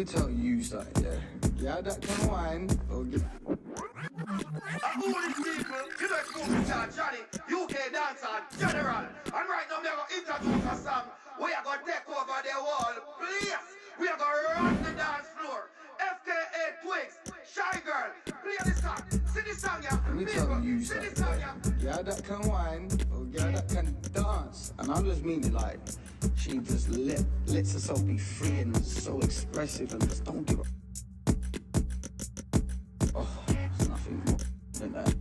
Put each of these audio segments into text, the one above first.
me tell you something, yeah. Yeah, that can wine. Oh, get... Johnny, UK dancer, general. And right now, they're going to introduce a song. We are going to take over the wall. Please, we are going to rock the dance floor. FKA Twigs, Shy Girl, play this song. Sing this song, yeah. Let me tell you something, yeah. That can wine. Oh, yeah, that can dance. And I just mean it like, she just lets herself be free and so expressive and just don't give a... Oh, there's nothing more than that.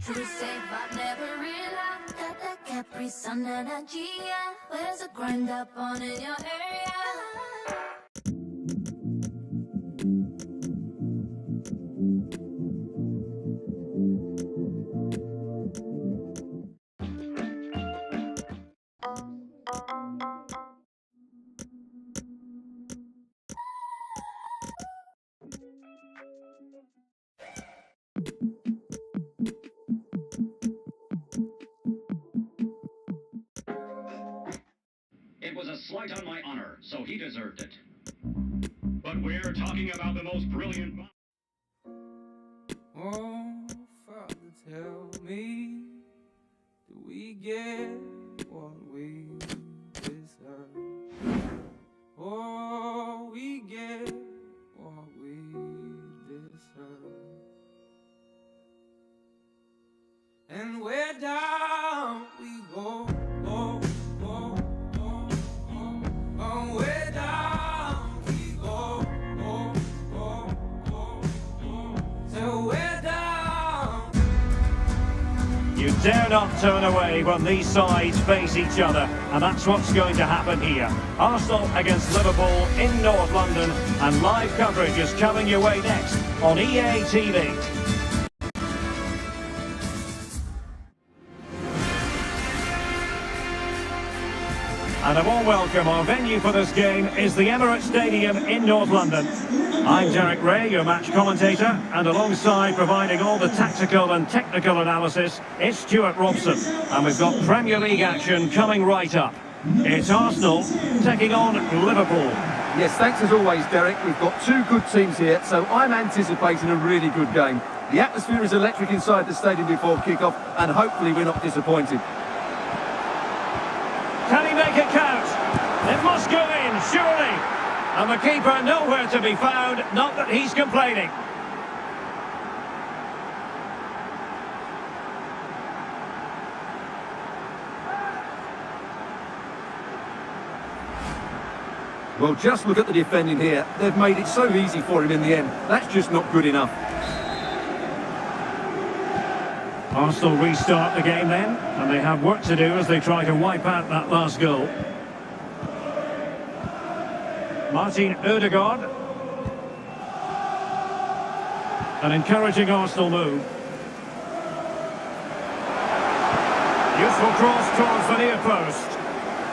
True safe, I've never realized that the Capri Sun energy, yeah. Where's the grind up on in your area? It was a slight on my honor, so he deserved it. But we're talking about the most brilliant... Oh, Father, tell me, do we get what we deserve? Oh, we get what we deserve. And where down we go, oh, oh, oh, oh, oh, where down we go, oh, oh, oh, oh, so where down. You dare not turn away when these sides face each other, and that's what's going to happen here. Arsenal against Liverpool in North London, and live coverage is coming your way next on EA TV. And a warm welcome. Our venue for this game is the Emirates Stadium in North London. I'm Derek Ray, your match commentator, and alongside providing all the tactical and technical analysis, it's Stuart Robson. And we've got Premier League action coming right up. It's Arsenal taking on Liverpool. Yes, thanks as always, Derek. We've got two good teams here, so I'm anticipating a really good game. The atmosphere is electric inside the stadium before kick-off, and hopefully we're not disappointed. Can he make it count? It must go in, surely. And the keeper nowhere to be found, not that he's complaining. Well, just look at the defending here. They've made it so easy for him in the end. That's just not good enough. Arsenal restart the game then, and they have work to do as they try to wipe out that last goal. Martin Ødegaard. An encouraging Arsenal move. Useful cross towards the near post.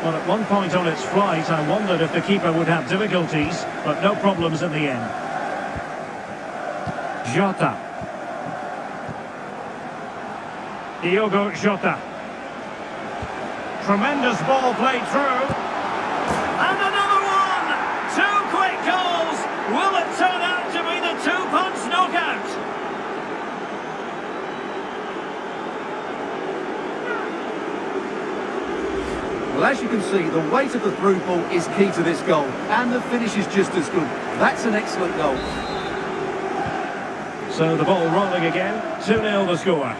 Well, at one point on its flight, I wondered if the keeper would have difficulties, but no problems in the end. Jota. Diogo Jota. Tremendous ball played through. And another one! Two quick goals! Will it turn out to be the two-punch knockout? Well, as you can see, the weight of the through ball is key to this goal, and the finish is just as good. That's an excellent goal. So the ball rolling again, 2-0 the score.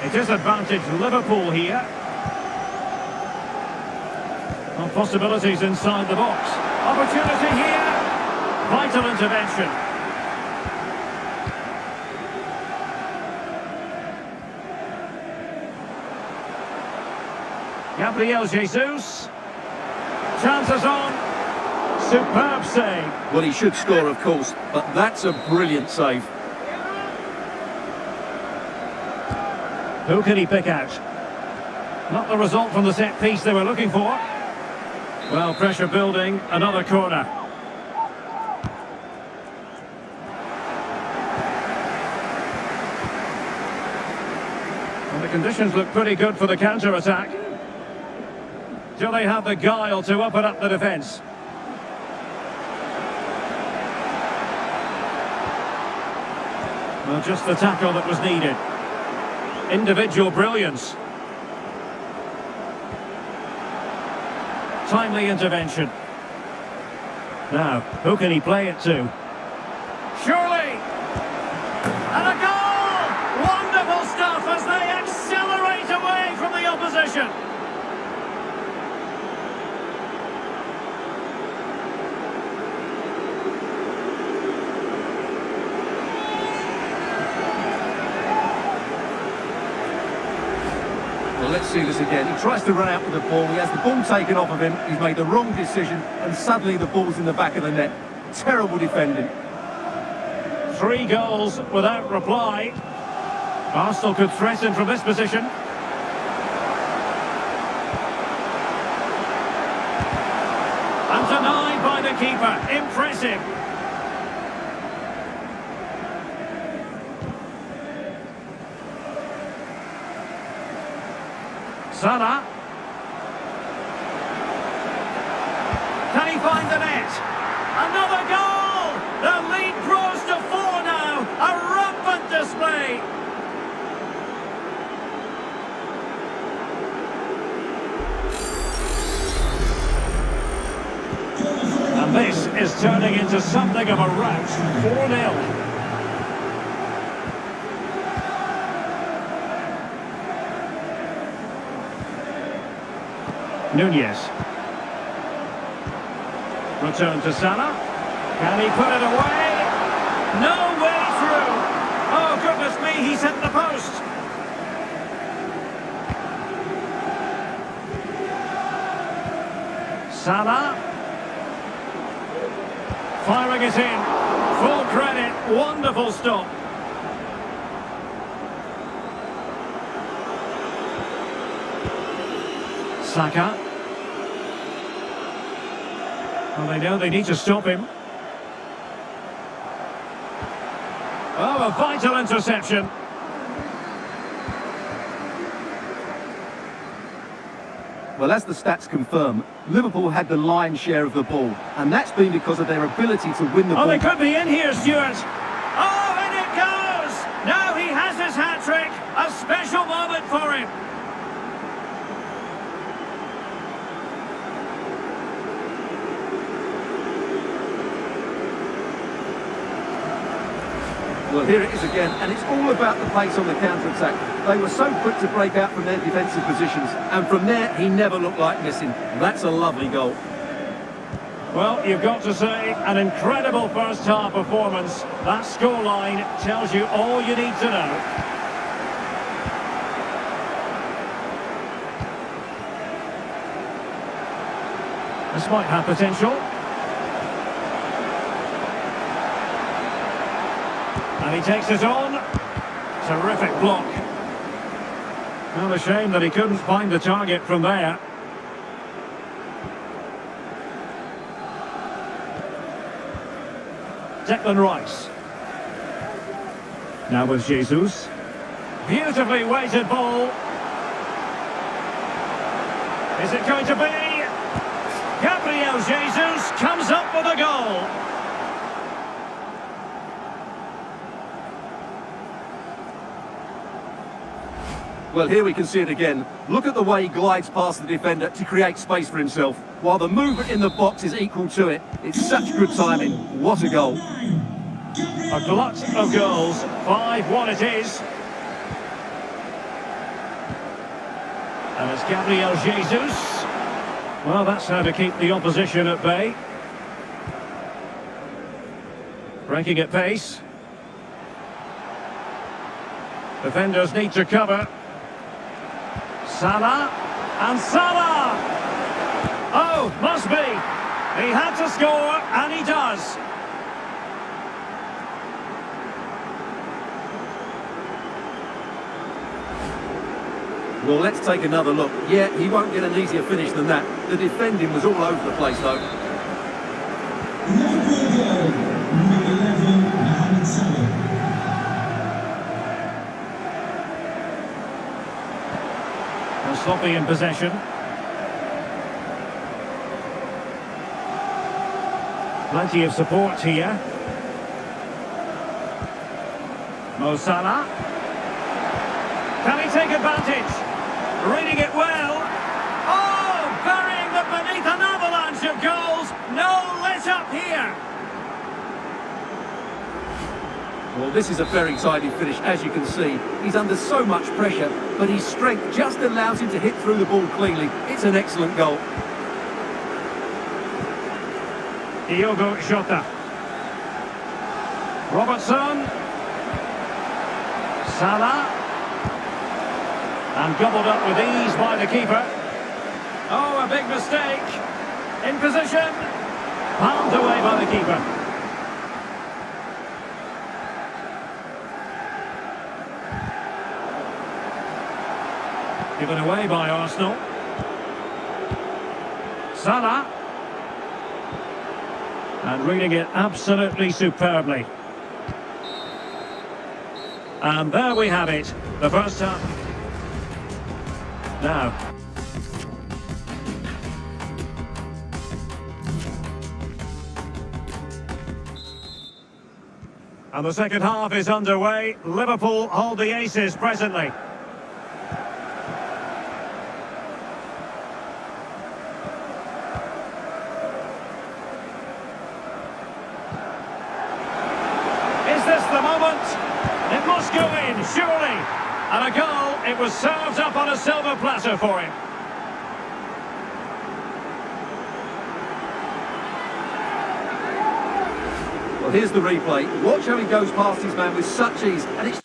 It is advantage Liverpool here. Well, possibilities inside the box. Opportunity here. Vital intervention. Gabriel Jesus. Chances on. Superb save. Well, he should score, of course, but that's a brilliant save. Who can he pick out? Not the result from the set piece they were looking for. Well, pressure building, another corner. And the conditions look pretty good for the counter-attack. Do they have the guile to open up the defence? Well, just the tackle that was needed. Individual brilliance. Timely intervention. Now, who can he play it to? Surely! And a goal! Wonderful stuff as they accelerate away from the opposition. Well, let's see this again. He tries to run out with the ball. He has the ball taken off of him. He's made the wrong decision, and suddenly the ball's in the back of the net. Terrible defending. 3 goals without reply. Arsenal could threaten from this position. And denied by the keeper. Impressive. Salah. Can he find the net? Another goal! The lead grows to 4 now. A rampant display. And this is turning into something of a rout. 4-0. Nunez. Return to Salah. Can he put it away? No way through. Oh, goodness me, he's hit the post. Salah. Firing it in. Full credit. Wonderful stop. Saka. Well, they know they need to stop him. Oh, a vital interception. Well, as the stats confirm, Liverpool had the lion's share of the ball, and that's been because of their ability to win the ball. Oh, they could be in here, Stuart. Oh, and it goes! Now he has his hat-trick. A special moment for him. Well, here it is again, and it's all about the pace on the counter-attack. They were so quick to break out from their defensive positions, and from there, he never looked like missing. That's a lovely goal. Well, you've got to say, an incredible first-half performance. That scoreline tells you all you need to know. This might have potential. And he takes it on. Terrific block. Well, a shame that he couldn't find the target from there. Declan Rice. Now with Jesus. Beautifully weighted ball. Is it going to be? Gabriel Jesus comes up with a goal. Well, here we can see it again. Look at the way he glides past the defender to create space for himself, while the movement in the box is equal to it. It's such good timing. What a goal. A glut of goals. 5-1 it is. And it's Gabriel Jesus. Well, that's how to keep the opposition at bay. Breaking at pace. Defenders need to cover. Salah, and Salah! Oh, must be! He had to score, and he does. Well, let's take another look. Yeah, he won't get an easier finish than that. The defending was all over the place, though. Liverpool goal, number 11, Mohamed Salah. Sloppy in possession. Plenty of support here. Mo Salah. Can he take advantage? Reading it well. Oh, burying them beneath an avalanche of goals. No let up here. Well, this is a very tidy finish, as you can see. He's under so much pressure, but his strength just allows him to hit through the ball cleanly. It's an excellent goal. Diogo Jota. Robertson. Salah. And gobbled up with ease by the keeper. Oh, a big mistake. In position. Palmed away by the keeper. Given away by Arsenal. Salah. And reading it absolutely superbly. And there we have it. The first half. Now. And the second half is underway. Liverpool hold the aces presently. Is this the moment? It must go in, surely. And a goal, it was served up on a silver platter for him. Well, here's the replay. Watch how he goes past his man with such ease, and it's...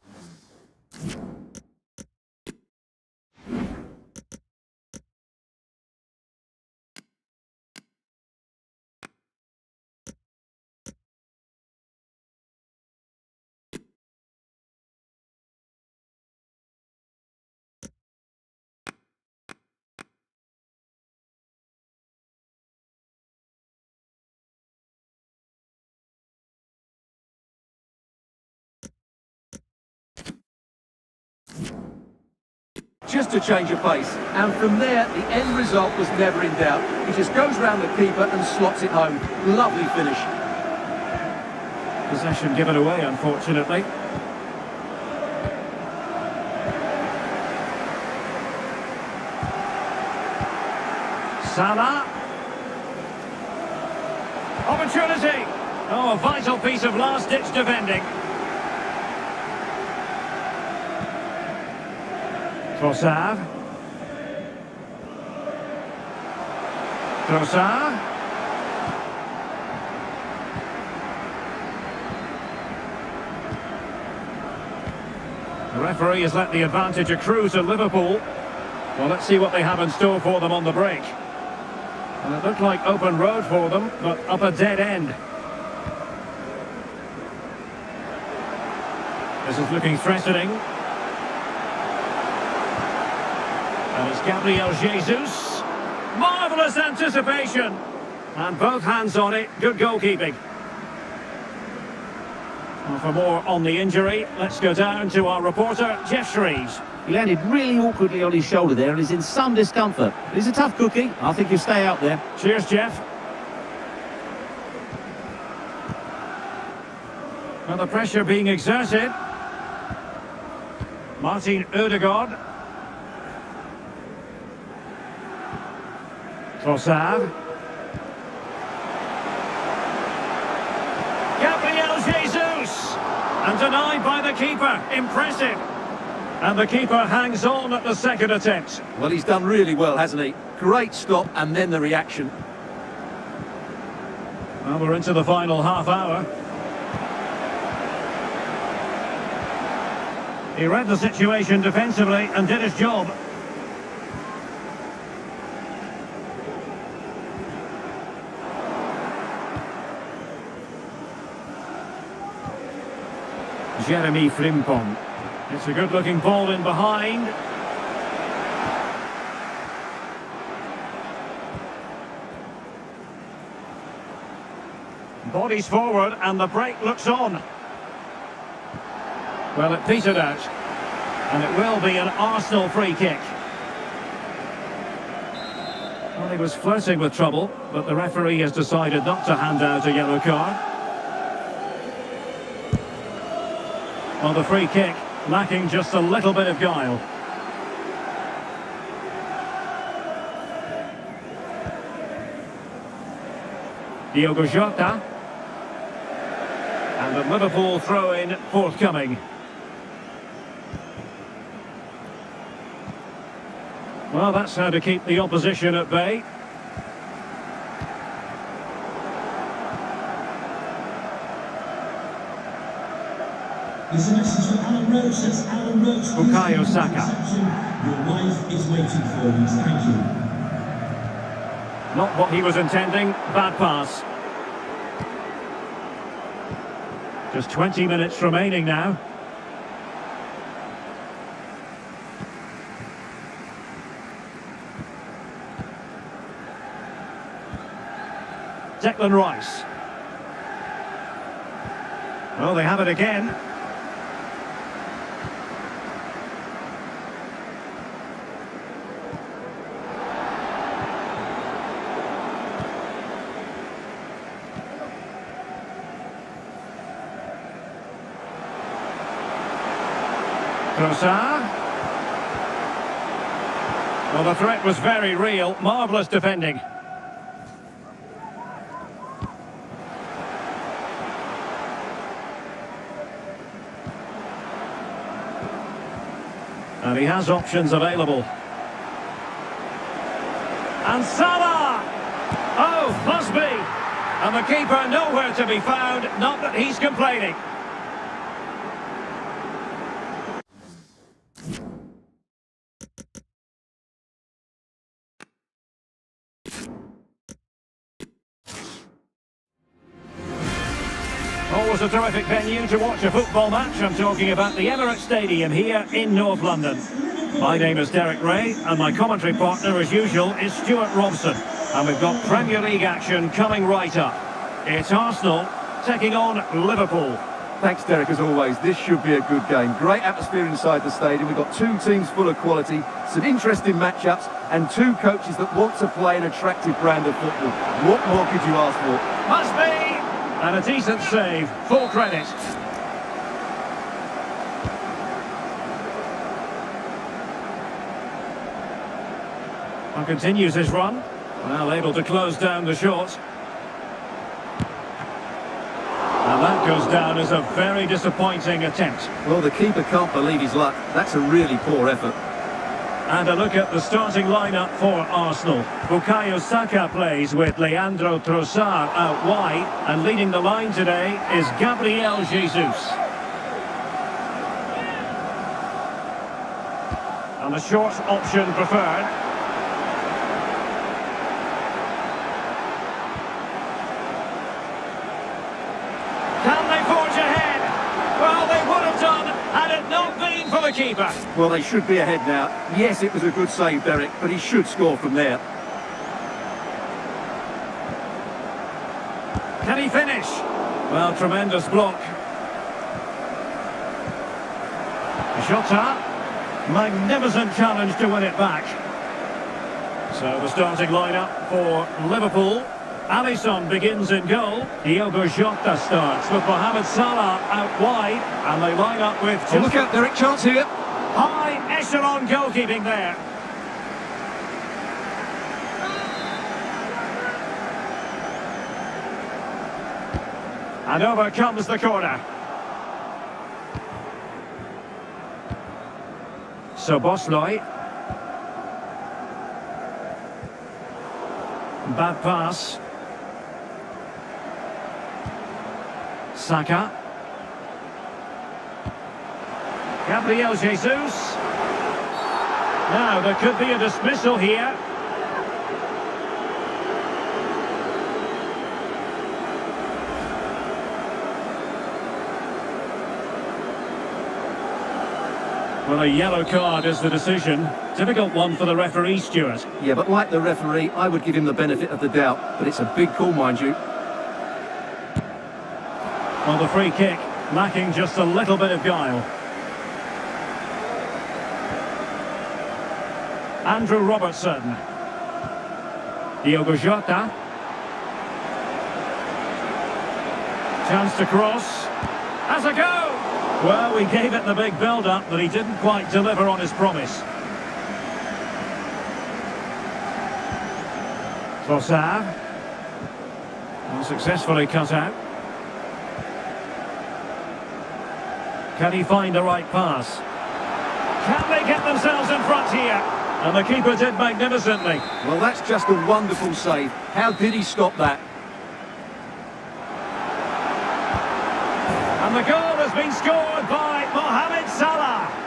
Just a change of pace, and from there the end result was never in doubt. He just goes round the keeper and slots it home. Lovely finish. Possession given away, unfortunately. Salah. Opportunity. Oh, a vital piece of last-ditch defending. Trossard. Trossard. The referee has let the advantage accrue to Liverpool. Well, let's see what they have in store for them on the break. And it looked like open road for them, but up a dead end. This is looking threatening. And it's Gabriel Jesus. Marvellous anticipation. And both hands on it. Good goalkeeping. Well, for more on the injury, let's go down to our reporter, Jeff Shreves. He landed really awkwardly on his shoulder there and is in some discomfort. He's a tough cookie. I think he'll stay out there. Cheers, Jeff. Well, the pressure being exerted. Martin Odegaard. Trossard. Gabriel Jesus! And denied by the keeper. Impressive. And the keeper hangs on at the second attempt. Well, he's done really well, hasn't he? Great stop, and then the reaction. Well, we're into the final half hour. He read the situation defensively and did his job. Jeremy Frimpong. It's a good-looking ball in behind. Bodies forward and the break looks on. Well, it petered out. And it will be an Arsenal free kick. Well, he was flirting with trouble, but the referee has decided not to hand out a yellow card. Well, the free kick lacking just a little bit of guile. Diogo Jota. And the Liverpool throw-in forthcoming. Well, that's how to keep the opposition at bay. There's a message for Alan Roach. That's Alan Roach. Bukayo Saka. Your wife is waiting for you. Thank you. Not what he was intending. Bad pass. Just 20 minutes remaining now. Declan Rice. Well, they have it again. Trossard. Well, the threat was very real. Marvellous defending. And he has options available. And Salah! Oh, must be! And the keeper nowhere to be found, not that he's complaining. Always a terrific venue to watch a football match. I'm talking about the Emirates Stadium here in North London. My name is Derek Ray, and my commentary partner, as usual, is Stuart Robson. And we've got Premier League action coming right up. It's Arsenal taking on Liverpool. Thanks, Derek, as always. This should be a good game. Great atmosphere inside the stadium. We've got two teams full of quality, some interesting matchups, and two coaches that want to play an attractive brand of football. What more could you ask for? Must be! And a decent save, full credit. And continues his run. Well, able to close down the shot. And that goes down as a very disappointing attempt. Well, the keeper can't believe his luck. That's a really poor effort. And a look at the starting lineup for Arsenal. Bukayo Saka plays with Leandro Trossard out wide, and leading the line today is Gabriel Jesus. And the short option preferred. Can they forge ahead? Well, they would have done had it not been for the keeper. Well, they should be ahead now. Yes, it was a good save, Derek, but he should score from there. Can he finish? Well, tremendous block. Jota. Magnificent challenge to win it back. So the starting lineup for Liverpool. Alisson begins in goal. Diogo Jota starts with Mohamed Salah out wide. And they line up with... Oh, look out, Derek, chance here. High echelon goalkeeping there. And over comes the corner. Szoboszlai. Bad pass. Saka. Gabriel Jesus. Now, there could be a dismissal here. Well, a yellow card is the decision. Difficult one for the referee, Stuart. Yeah, but like the referee, I would give him the benefit of the doubt. But it's a big call, mind you. Well, the free kick lacking just a little bit of guile. Andrew Robertson. Diogo Jota. Chance to cross. Has a go! Well, we gave it the big build-up, but he didn't quite deliver on his promise. Trossard. Unsuccessfully cut out. Can he find the right pass? Can they get themselves in front here? And the keeper did magnificently. Well, that's just a wonderful save. How did he stop that? And the goal has been scored by Mohamed Salah.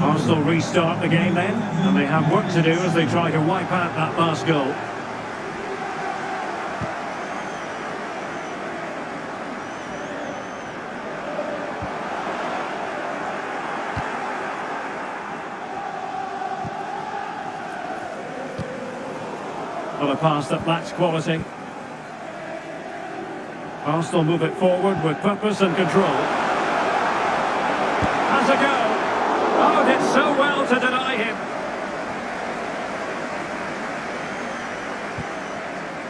Arsenal restart the game then, and they have work to do as they try to wipe out that last goal. Well, a pass that lacks quality. Arsenal move it forward with purpose and control. Has a go! Oh, did so well to deny him.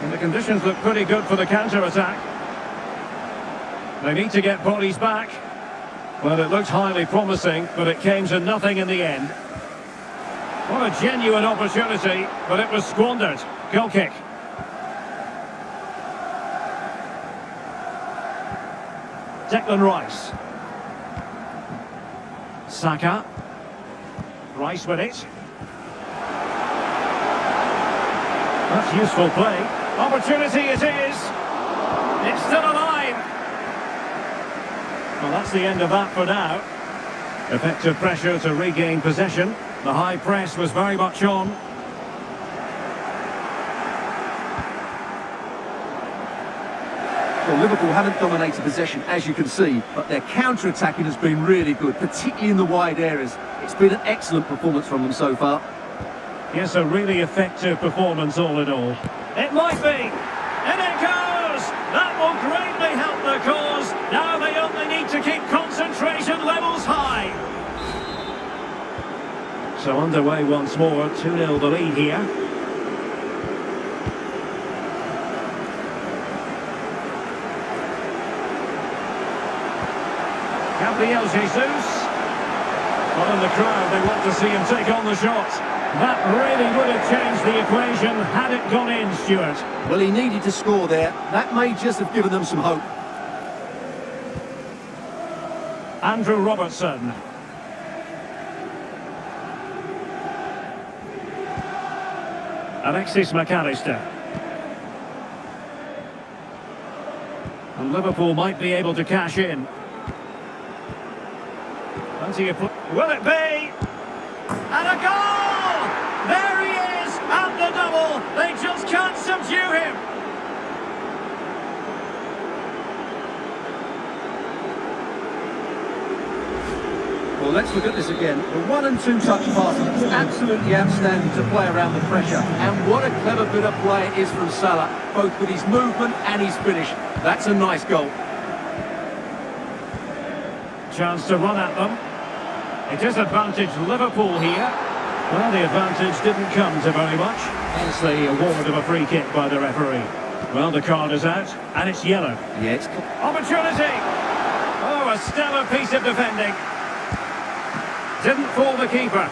And the conditions look pretty good for the counter-attack. They need to get bodies back. Well, it looked highly promising, but it came to nothing in the end. What a genuine opportunity, but it was squandered. Goal kick. Declan Rice. Saka. Rice with it. That's useful play. Opportunity it is. It's still alive. Well, that's the end of that for now. Effective pressure to regain possession. The high press was very much on. Well, Liverpool haven't dominated possession, as you can see, but their counter-attacking has been really good, particularly in the wide areas. It's been an excellent performance from them so far. Yes, a really effective performance all in all. It might be! And it goes! That will greatly help the cause. Now they only need to keep concentration levels high. So underway once more, 2-0 the lead here. Gabriel Jesus. Well, in the crowd, they want to see him take on the shot. That really would have changed the equation had it gone in, Stuart. Well, he needed to score there. That may just have given them some hope. Andrew Robertson. Alexis McAllister. And Liverpool might be able to cash in. Will it be? And a goal! There he is, at the double. They just can't subdue him. Well, let's look at this again. The 1 and 2 touch passing is absolutely outstanding to play around the pressure. And what a clever bit of play it is from Salah, both with his movement and his finish. That's a nice goal. Chance to run at them. It is advantage Liverpool here. Well, the advantage didn't come to very much. Hence the award of a free kick by the referee. Well, the card is out, and it's yellow. Yeah, it's... Opportunity! Oh, a stellar piece of defending. Didn't fool the keeper.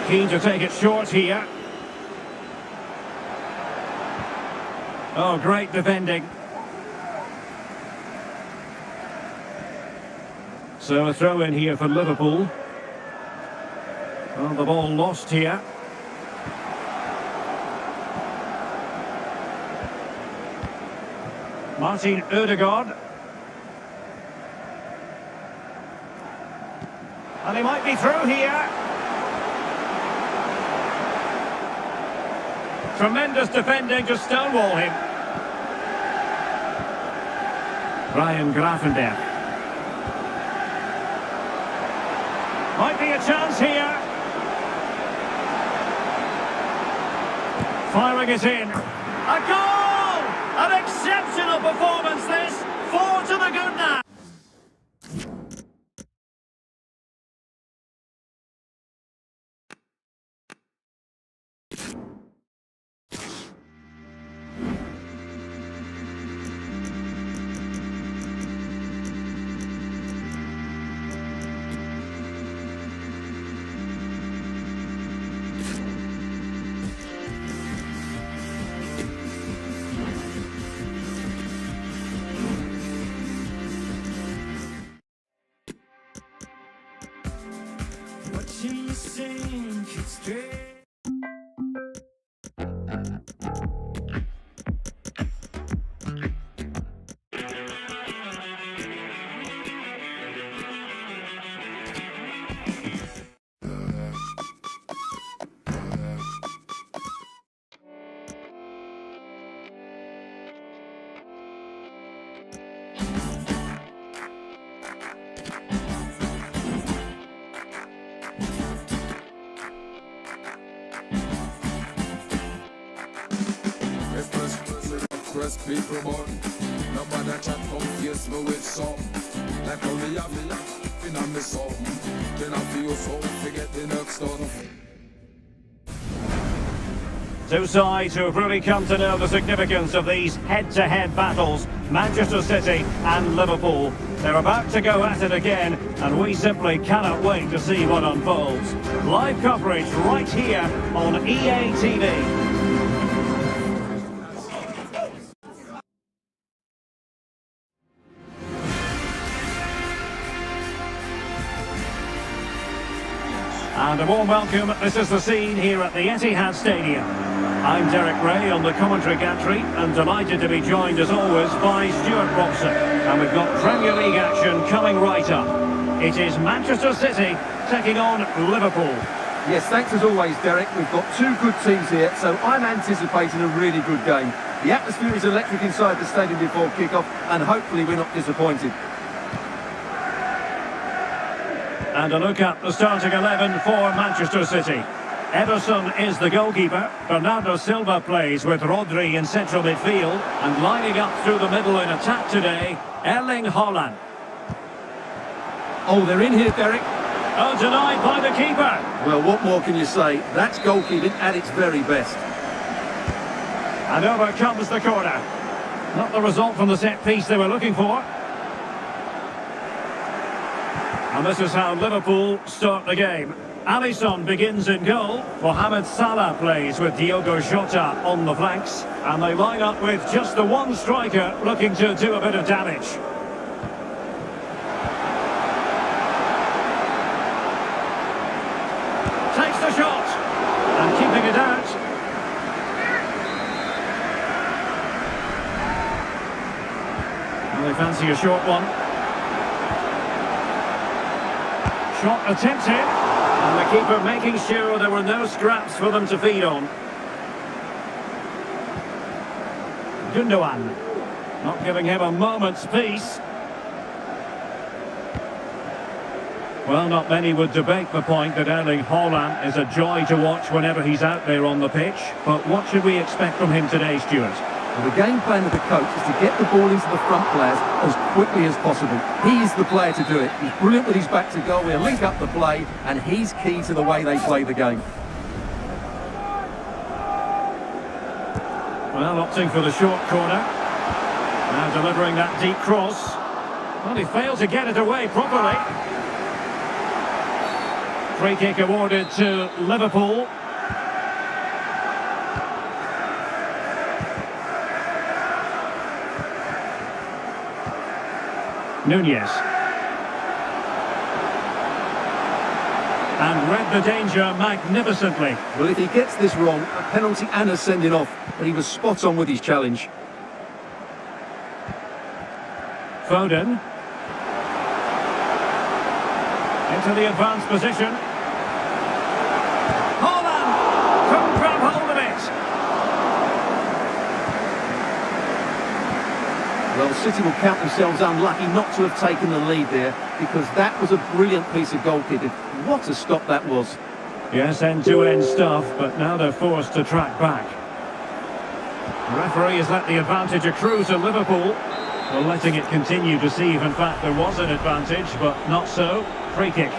Keen to take it short here. Oh, great defending. So a throw in here for Liverpool. Well, the ball lost here. Martin Ødegaard. And he might be through here. Tremendous defending to stonewall him. Ryan Grafenberg. Might be a chance here. Firing it in. A goal! An exceptional performance this. 4 to the good now. Watching you sink it straight. Press people born. Nobody chat confuse me with some. Like how me have me laughing on me song. Then I feel so forget the next one. Two sides who have really come to know the significance of these head-to-head battles, Manchester City and Liverpool. They're about to go at it again, and we simply cannot wait to see what unfolds. Live coverage right here on EA TV. And a warm welcome. This is the scene here at the Etihad Stadium. I'm Derek Ray on the commentary gantry and delighted to be joined as always by Stuart Robson. And we've got Premier League action coming right up. It is Manchester City taking on Liverpool. Yes, thanks as always, Derek. We've got two good teams here, so I'm anticipating a really good game. The atmosphere is electric inside the stadium before kick-off, and hopefully we're not disappointed. And a look at the starting 11 for Manchester City. Ederson is the goalkeeper. Bernardo Silva plays with Rodri in central midfield. And lining up through the middle in attack today, Erling Haaland. Oh, they're in here, Derek. Oh, denied by the keeper. Well, what more can you say? That's goalkeeping at its very best. And over comes the corner. Not the result from the set piece they were looking for. And this is how Liverpool start the game. Alisson begins in goal. Mohamed Salah plays with Diogo Jota on the flanks. And they line up with just the one striker looking to do a bit of damage. Takes the shot. And keeping it out. Well, they fancy a short one. Shot attempted, and the keeper making sure there were no scraps for them to feed on. Gundogan, not giving him a moment's peace. Well, not many would debate the point that Erling Haaland is a joy to watch whenever he's out there on the pitch. But what should we expect from him today, Stuart? Well, the game plan of the coach is to get the ball into the front players as quickly as possible. He is the player to do it. He's brilliant with his back to goal. He'll link up the play, and he's key to the way they play the game. Well, opting for the short corner. Now delivering that deep cross. Well, he failed to get it away properly. Free kick awarded to Liverpool. Nunez. And read the danger magnificently. Well, if he gets this wrong, a penalty and a sending off, but he was spot on with his challenge. Foden. Into the advanced position. Haaland couldn't grab hold of it. Well, City will count themselves unlucky not to have taken the lead there, because that was a brilliant piece of goalkeeping. What a stop that was. Yes, end-to-end stuff, but now they're forced to track back. The referee has let the advantage accrue to Liverpool. Well, letting it continue to see if in fact there was an advantage, but not so. Free kick.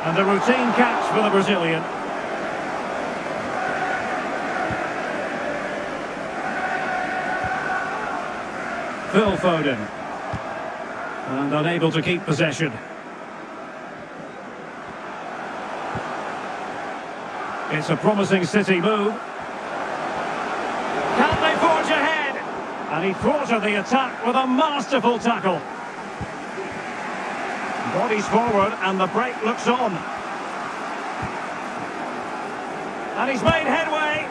And a routine catch for the Brazilian. Phil Foden. And unable to keep possession. It's a promising City move. Can they forge ahead? And he thwarted the attack with a masterful tackle. Bodies forward and the break looks on. And he's made headway.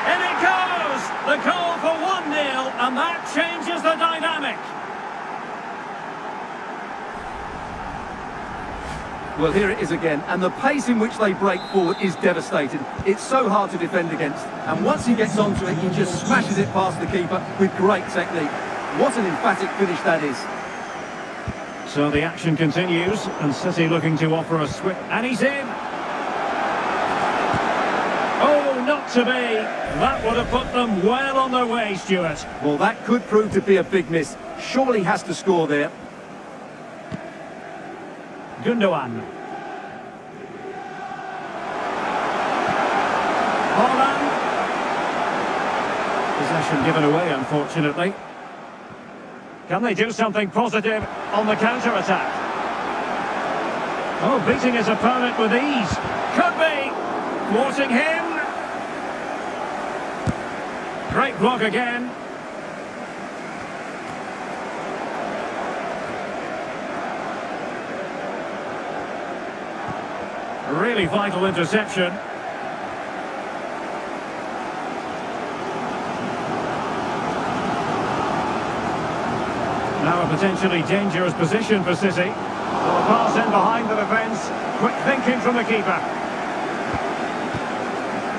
In it goes! The goal for 1-0, and that changes the dynamic. Well, here it is again, and the pace in which they break forward is devastating. It's so hard to defend against, and once he gets onto it, he just smashes it past the keeper with great technique. What an emphatic finish that is. So the action continues, and City looking to offer a swift... And he's in! Oh, not to be! That would have put them well on their way, Stuart. Well, that could prove to be a big miss. Surely has to score there. Gundogan. Holland. Possession given away, unfortunately. Can they do something positive on the counter-attack? Oh, beating his opponent with ease. Could be. Thwarting him. Great block again. Really vital interception. Now a potentially dangerous position for City. Well, a pass in behind the defence. Quick thinking from the keeper.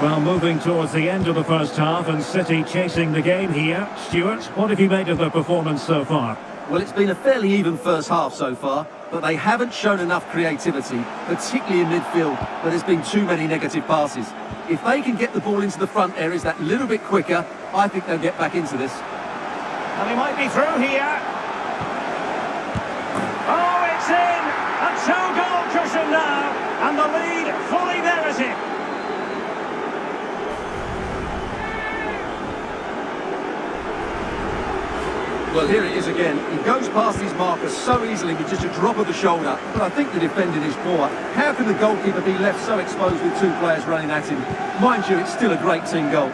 Well, moving towards the end of the first half and City chasing the game here. Stuart, what have you made of the performance so far? Well, it's been a fairly even first half so far, but they haven't shown enough creativity, particularly in midfield, where there's been too many negative passes. If they can get the ball into the front areas that little bit quicker, I think they'll get back into this. And he might be through here. Oh, it's in! A two-goal cushion now, and the lead fully merited. Well, here it is again. He goes past his marker so easily with just a drop of the shoulder, but I think the defending is poor. How can the goalkeeper be left so exposed with two players running at him? Mind you, it's still a great team goal.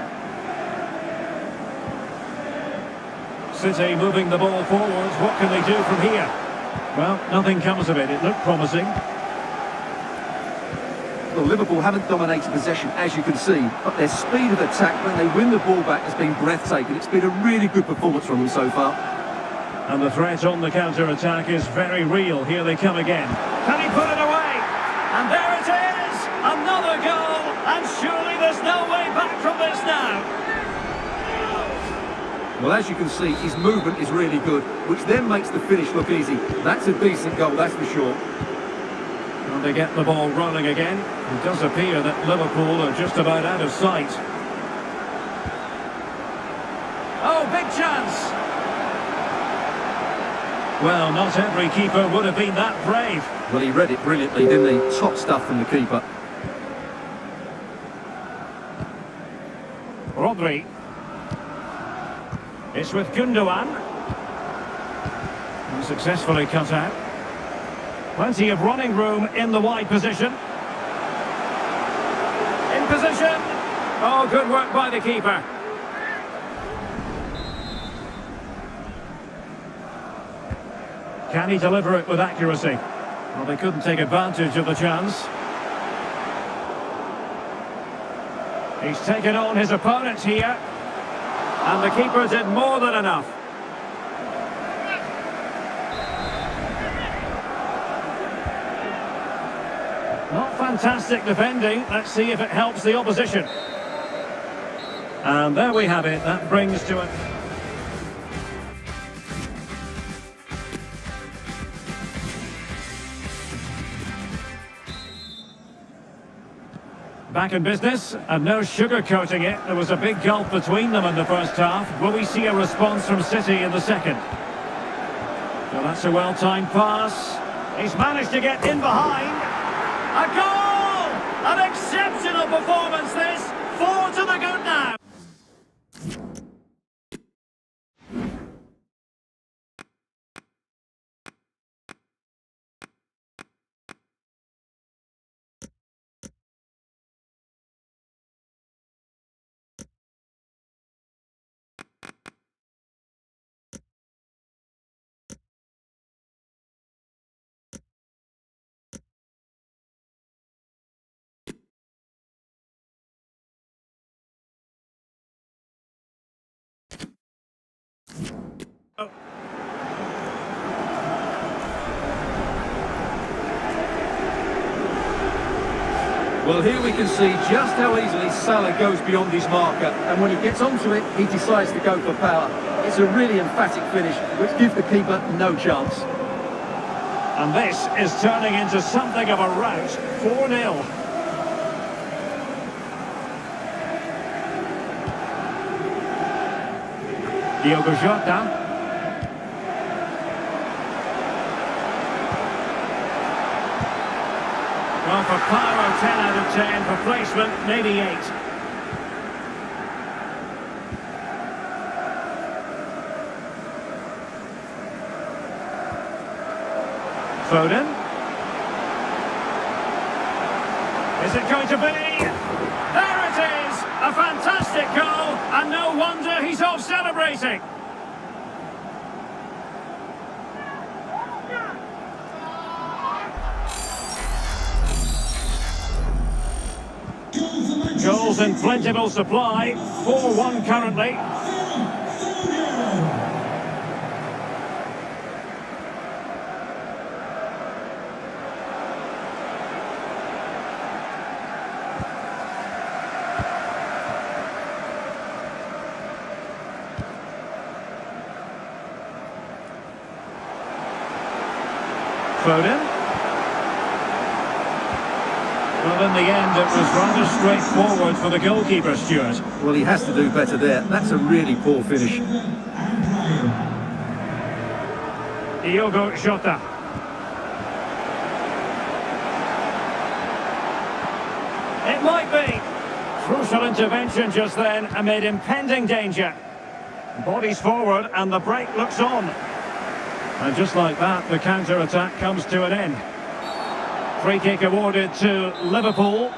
City moving the ball forwards. What can they do from here? Well, nothing comes of it. It looked promising. Well, Liverpool haven't dominated possession, as you can see, but their speed of attack when they win the ball back has been breathtaking. It's been a really good performance from them so far. And the threat on the counter-attack is very real. Here they come again. Can he put it away? And there it is! Another goal! And surely there's no way back from this now. Well, as you can see, his movement is really good, which then makes the finish look easy. That's a decent goal, that's for sure. And they get the ball rolling again. It does appear that Liverpool are just about out of sight. Oh, big chance! Well, not every keeper would have been that brave. Well, he read it brilliantly, didn't he? Top stuff from the keeper. Rodri. It's with Gundogan. And successfully cut out. Plenty of running room in the wide position. In position. Oh, good work by the keeper. Can he deliver it with accuracy? Well, they couldn't take advantage of the chance. He's taken on his opponents here. And the keeper did more than enough. Not fantastic defending. Let's see if it helps the opposition. And there we have it. That brings to it. Back in business, and no sugarcoating it. There was a big gulf between them in the first half. Will we see a response from City in the second? So that's a well-timed pass. He's managed to get in behind. A goal! An exceptional performance this. 4 to the good now. Well, here we can see just how easily Salah goes beyond his marker, and when he gets onto it, he decides to go for power. It's a really emphatic finish, which gives the keeper no chance. And this is turning into something of a rout. 4-0. Diogo Jota. Well, for power, 10 out of 10. For placement, maybe 8. Foden. Is it going to be? There it is! A fantastic goal, and no wonder he's off celebrating. Goals in plentiful supply. 4-1 currently. Foden. Well, in the end, it was rather straightforward for the goalkeeper, Stuart. Well, he has to do better there. That's a really poor finish. Diogo Jota. It might be. Crucial intervention just then amid impending danger. Bodies forward and the break looks on. And just like that, the counter-attack comes to an end. Free kick awarded to Liverpool.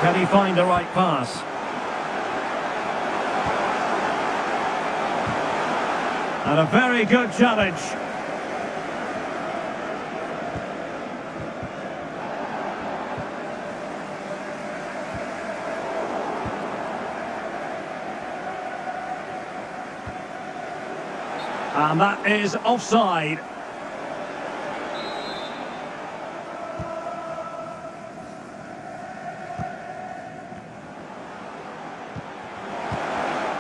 Can he find the right pass? And a very good challenge. And that is offside.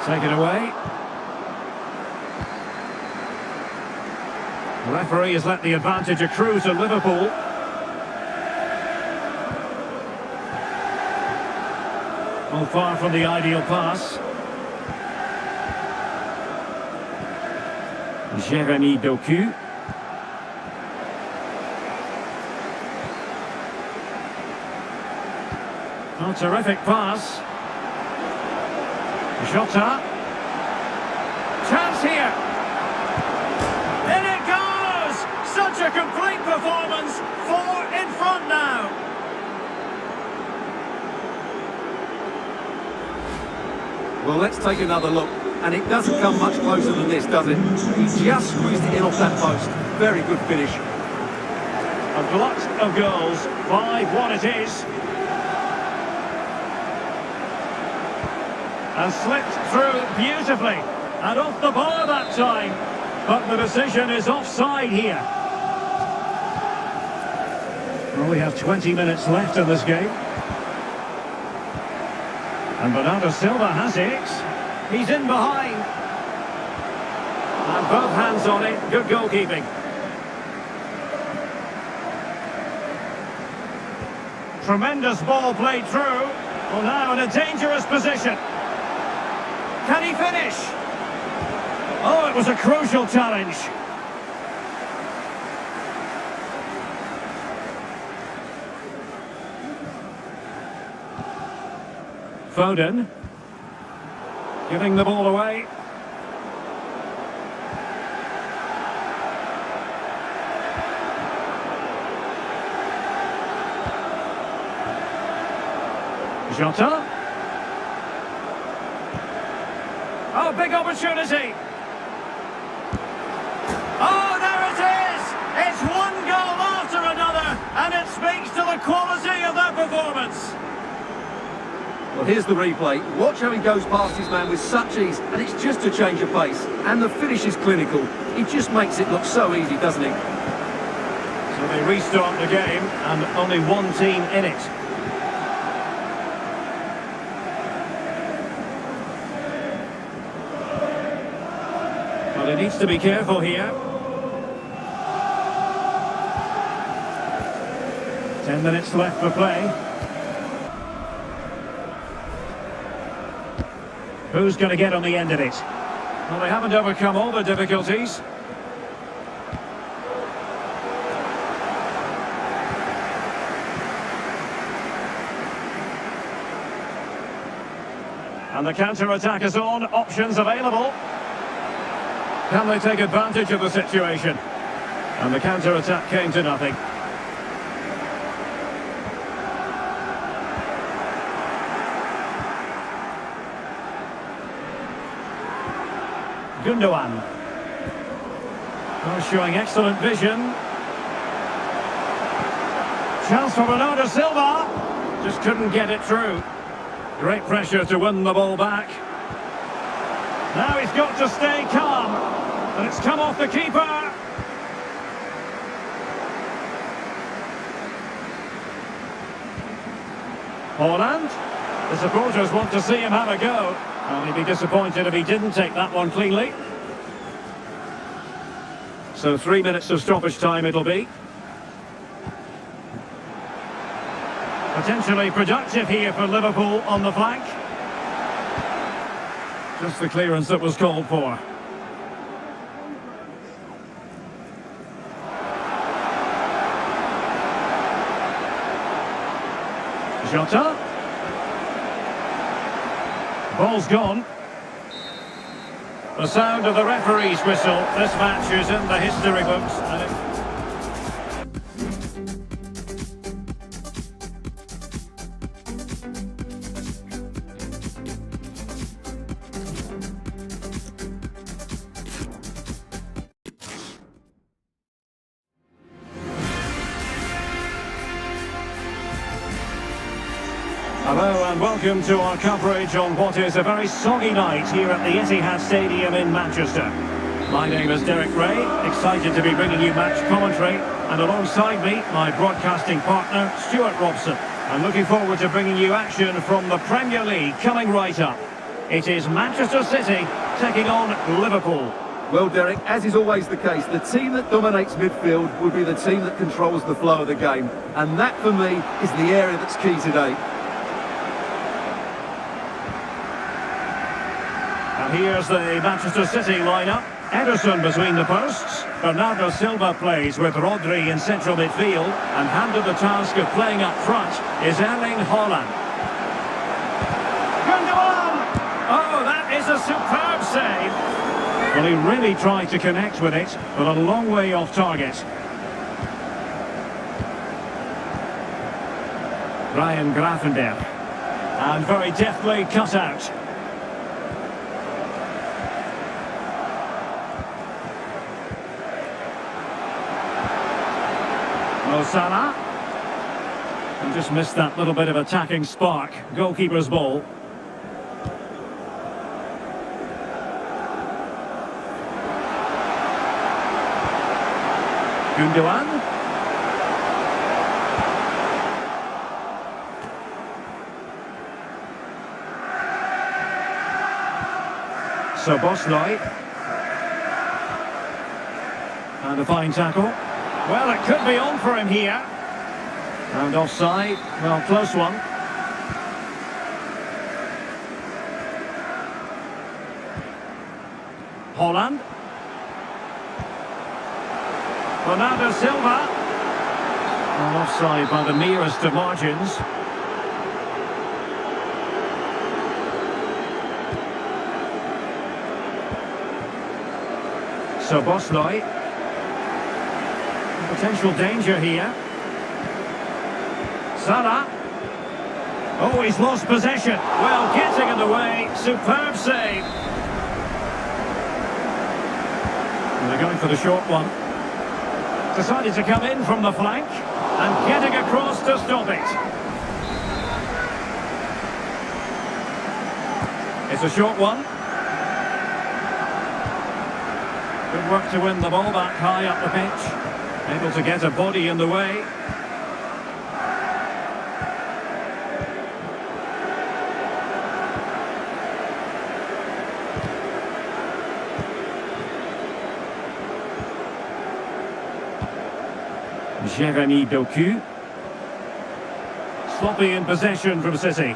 Take it away. The referee has let the advantage accrue to Liverpool. Well, far from the ideal pass. Jeremy Doku. Oh, terrific pass. Jota. Chance here. In it goes! Such a complete performance. 4 in front now. Well, let's take another look. And it doesn't come much closer than this, does it? He just squeezed it in off that post. Very good finish. A glut of goals. 5-1 it is. and slipped through beautifully. And off the bar that time. But the decision is offside here. Well, we have 20 minutes left in this game. And Bernardo Silva has it. He's in behind. And both hands on it. Good goalkeeping. Tremendous ball played through. Well, now in a dangerous position. Can he finish? Oh, it was a crucial challenge. Foden. Giving the ball away. Jota. Oh, big opportunity. Oh, there it is! It's one goal after another, and it speaks to the quality of that performance. Well, here's the replay. Watch how he goes past his man with such ease, and it's just a change of pace. And the finish is clinical. He just makes it look so easy, doesn't he? So they restart the game, and only one team in it. Well, he needs to be careful here. 10 minutes left for play. Who's going to get on the end of it? Well, they haven't overcome all the difficulties. And the counter-attack is on, options available. Can they take advantage of the situation? And the counter-attack came to nothing. Gundogan. Oh, showing excellent vision. Chance for Bernardo Silva. Just couldn't get it through. Great pressure to win the ball back. Now he's got to stay calm. And it's come off the keeper. Holland. The supporters want to see him have a go. And he'd be disappointed if he didn't take that one cleanly. So 3 minutes of stoppage time it'll be. Potentially productive here for Liverpool on the flank. Just the clearance that was called for. Jota. Ball's gone. The sound of the referee's whistle. This match is in the history books. Hello and welcome to our coverage on what is a very soggy night here at the Etihad Stadium in Manchester. My name is Derek Ray, excited to be bringing you match commentary, and alongside me, my broadcasting partner, Stuart Robson. I'm looking forward to bringing you action from the Premier League coming right up. It is Manchester City taking on Liverpool. Well, Derek, as is always the case, the team that dominates midfield will be the team that controls the flow of the game. And that, for me, is the area that's key today. Here's the Manchester City lineup. Ederson between the posts. Bernardo Silva plays with Rodri in central midfield, and handed the task of playing up front is Erling Haaland. Gundogan! Oh, that is a superb save. Well, he really tried to connect with it, but a long way off target. Ryan Gravenberch. And very deftly cut out. Salah. And just missed that little bit of attacking spark. Goalkeeper's ball. Gundogan. Szoboszlai. And a fine tackle. Well, it could be on for him here. And offside. Well, close one. Holland. Bernardo Silva. And offside by the nearest of margins. Szoboszlai. Potential danger here. Salah. Oh, he's lost possession. Well, getting in the way. Superb save. And they're going for the short one. Decided to come in from the flank and getting across to stop it. It's a short one. Good work to win the ball back high up the pitch. Able to get a body in the way. Jeremy Doku. Sloppy in possession from City.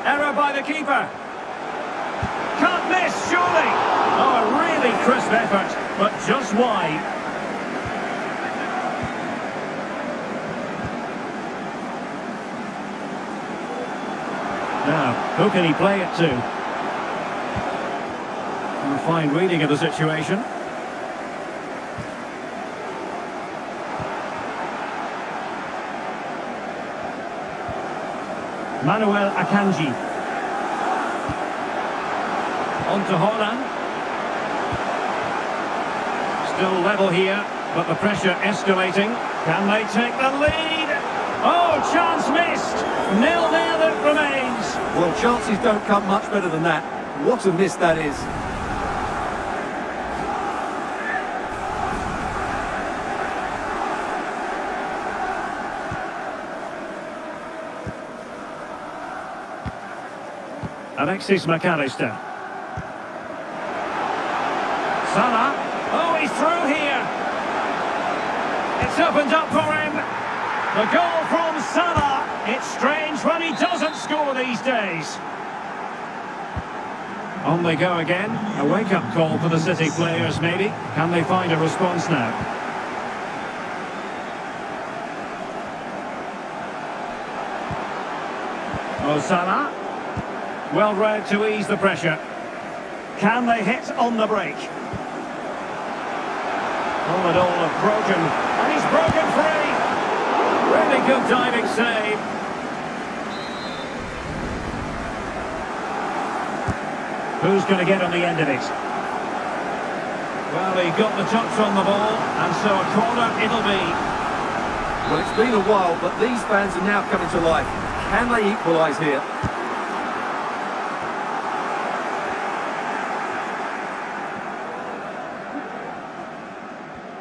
Error by the keeper. Can't miss, surely. Oh, a really crisp effort, but just wide. Now, who can he play it to? A fine reading of the situation. Manuel Akanji. On to Holland. Still level here, but the pressure escalating. Can they take the lead? Oh, chance missed. 0-0 it remains. Well, chances don't come much better than that. What a miss that is. Alexis McAllister. Salah. Oh, he's through here. It's opened up for him. The goal from Salah. It's strange when he doesn't score these days. On they go again. A wake-up call for the City players, maybe. Can they find a response now? Oh, Salah. Well read to ease the pressure. Can they hit on the break? All in all, have broken. And he's broken free. Really good diving save. Who's going to get on the end of it? Well, he got the touch on the ball, and so a corner it'll be. Well, it's been a while, but these fans are now coming to life. Can they equalise here?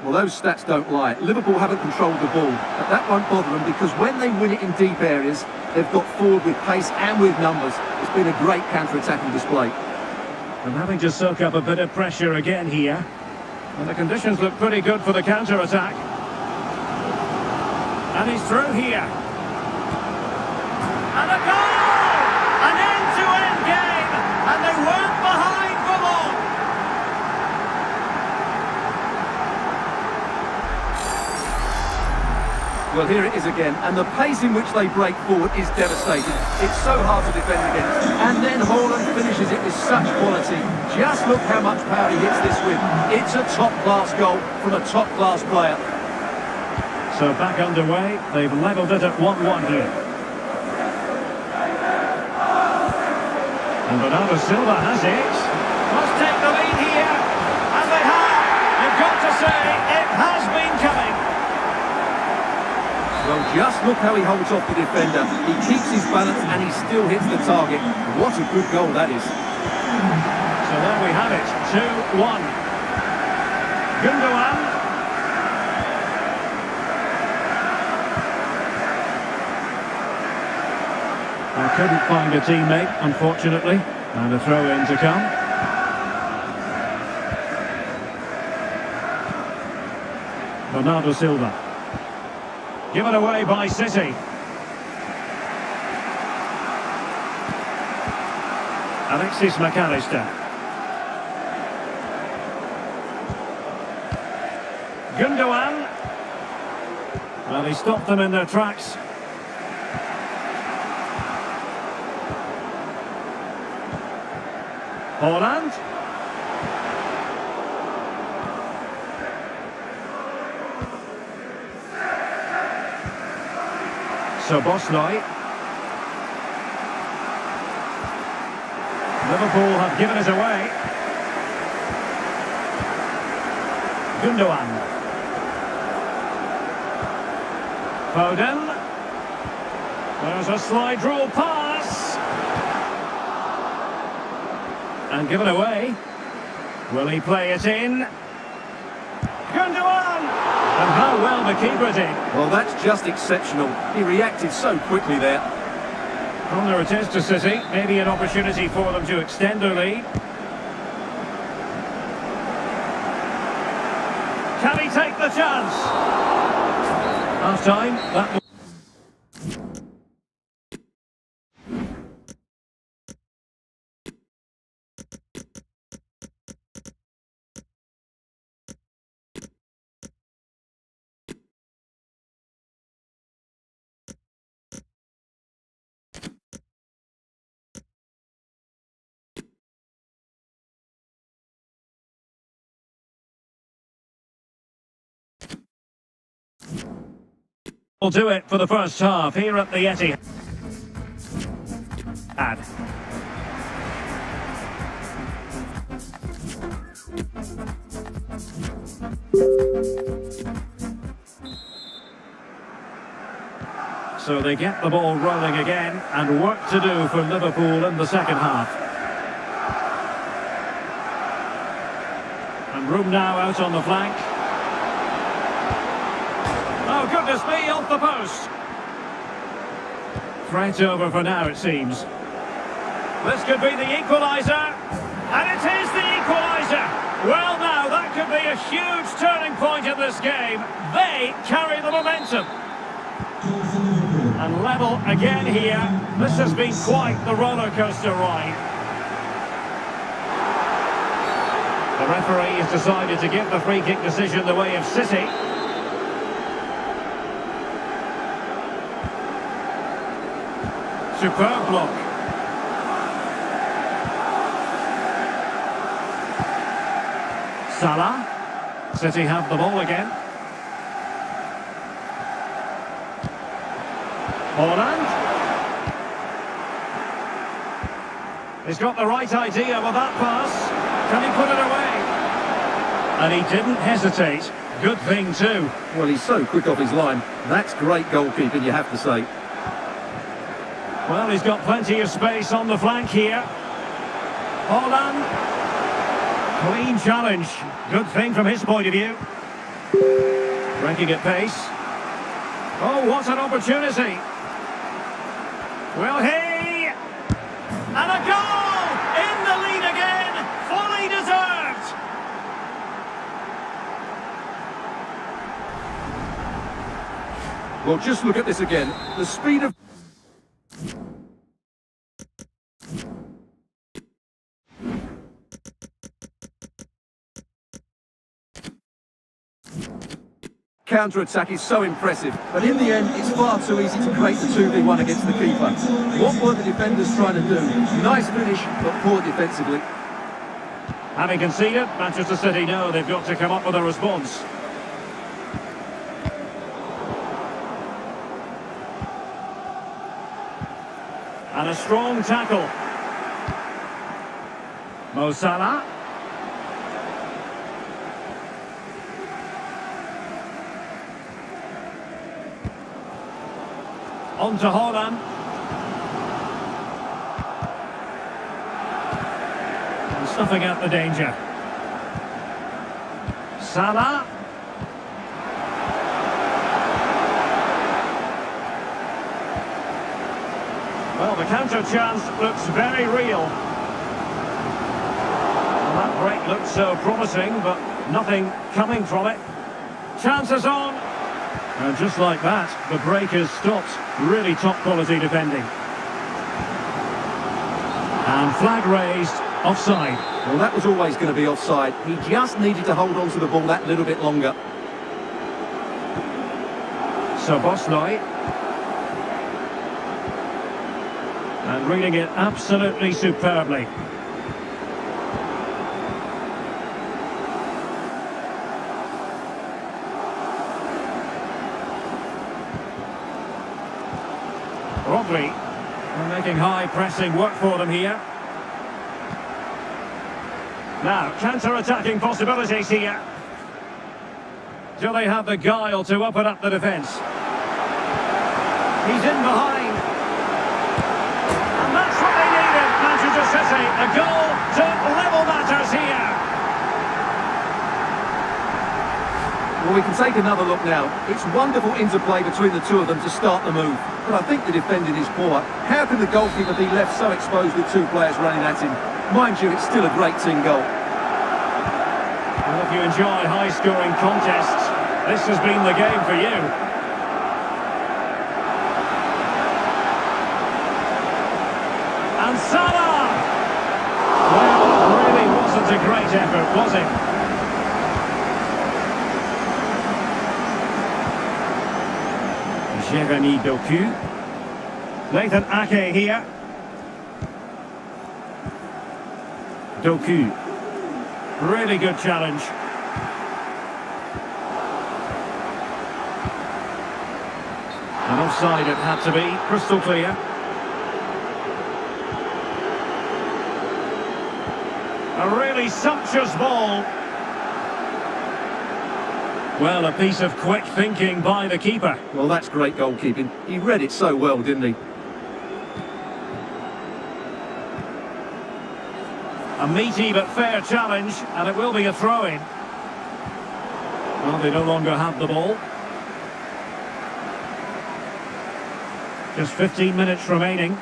Well, those stats don't lie. Liverpool haven't controlled the ball, but that won't bother them because when they win it in deep areas, they've got forward with pace and with numbers. It's been a great counter-attacking display. And having to soak up a bit of pressure again here. And the conditions look pretty good for the counter-attack. And he's through here. And a goal! An end-to-end game! And they weren't behind for long! Well, here it is again, and the pace in which they break forward is devastating. It's so hard to defend against. And then Holland finishes it with such quality. Just look how much power he hits this with. It's a top-class goal from a top-class player. So back underway, they've levelled it at 1-1 here. And Bernardo Silva has it. Must take the lead here. And they have. You've got to say, it has been coming. Well, just look how he holds off the defender. He keeps his balance and he still hits the target. What a good goal that is. So there we have it, 2-1. Gundogan. I couldn't find a teammate, unfortunately, and a throw-in to come. Bernardo Silva. Given away by City. Alexis McAllister. Gundogan. Well, he stopped them in their tracks. Holland. Sobosnoy. Liverpool have given it away. Gundogan. Foden. There's a slide rule pass. And given away. Will he play it in? Gundogan! And how well the keeper did. Well, that's just exceptional. He reacted so quickly there. Corner it is to City. Maybe an opportunity for them to extend their lead. Can he take the chance? Half time. That will do it for the first half here at the Etihad. So they get the ball rolling again, and work to do for Liverpool in the second half. And room now out on the flank. Oh, goodness me, off the post. Threat over for now, it seems. This could be the equaliser. And it is the equaliser. Well, now, that could be a huge turning point in this game. They carry the momentum. And level again here. This has been quite the roller coaster ride. The referee has decided to give the free kick decision the way of City. Superb block. Salah. City have the ball again. Holland. He's got the right idea with that pass. Can he put it away? And he didn't hesitate. Good thing too. Well, he's so quick off his line. That's great goalkeeping, you have to say. Well, he's got plenty of space on the flank here. Holland. Clean challenge. Good thing from his point of view. Breaking at pace. Oh, what an opportunity. Will he? And a goal! In the lead again! Fully deserved! Well, just look at this again. The speed of... counter-attack is so impressive, but in the end it's far too easy to create the 2v1 against the keeper. What were the defenders trying to do? Nice finish, but poor defensively. Having conceded, Manchester City know they've got to come up with a response. And a strong tackle. Mo Salah. On to Holland. And snuffing out the danger. Salah. Well, the counter chance looks very real. Well, that break looked so promising, but nothing coming from it. Chances on. And just like that, the break is stopped. Really top quality defending. And flag raised, offside. Well, that was always going to be offside. He just needed to hold on to the ball that little bit longer. So Bosloy. And reading it absolutely superbly. Rodri. They're making high pressing work for them here. Now, counter-attacking possibilities here. Do they have the guile to open up the defence? He's in behind. And that's what they needed, Manchester City. A goal to level matters here. Well, we can take another look now. It's wonderful interplay between the two of them to start the move. But I think the defending is poor. How can the goalkeeper be left so exposed with two players running at him? Mind you, it's still a great team goal. Well, if you enjoy high-scoring contests, this has been the game for you. And Salah! Well, it really wasn't a great effort, was it? Jeremy Doku. Nathan Ake here. Doku. Really good challenge. And offside it had to be, crystal clear. A really sumptuous ball. Well, a piece of quick thinking by the keeper. Well, that's great goalkeeping. He read it so well, didn't he? A meaty but fair challenge, and it will be a throw-in. Well, they no longer have the ball. Just 15 minutes remaining.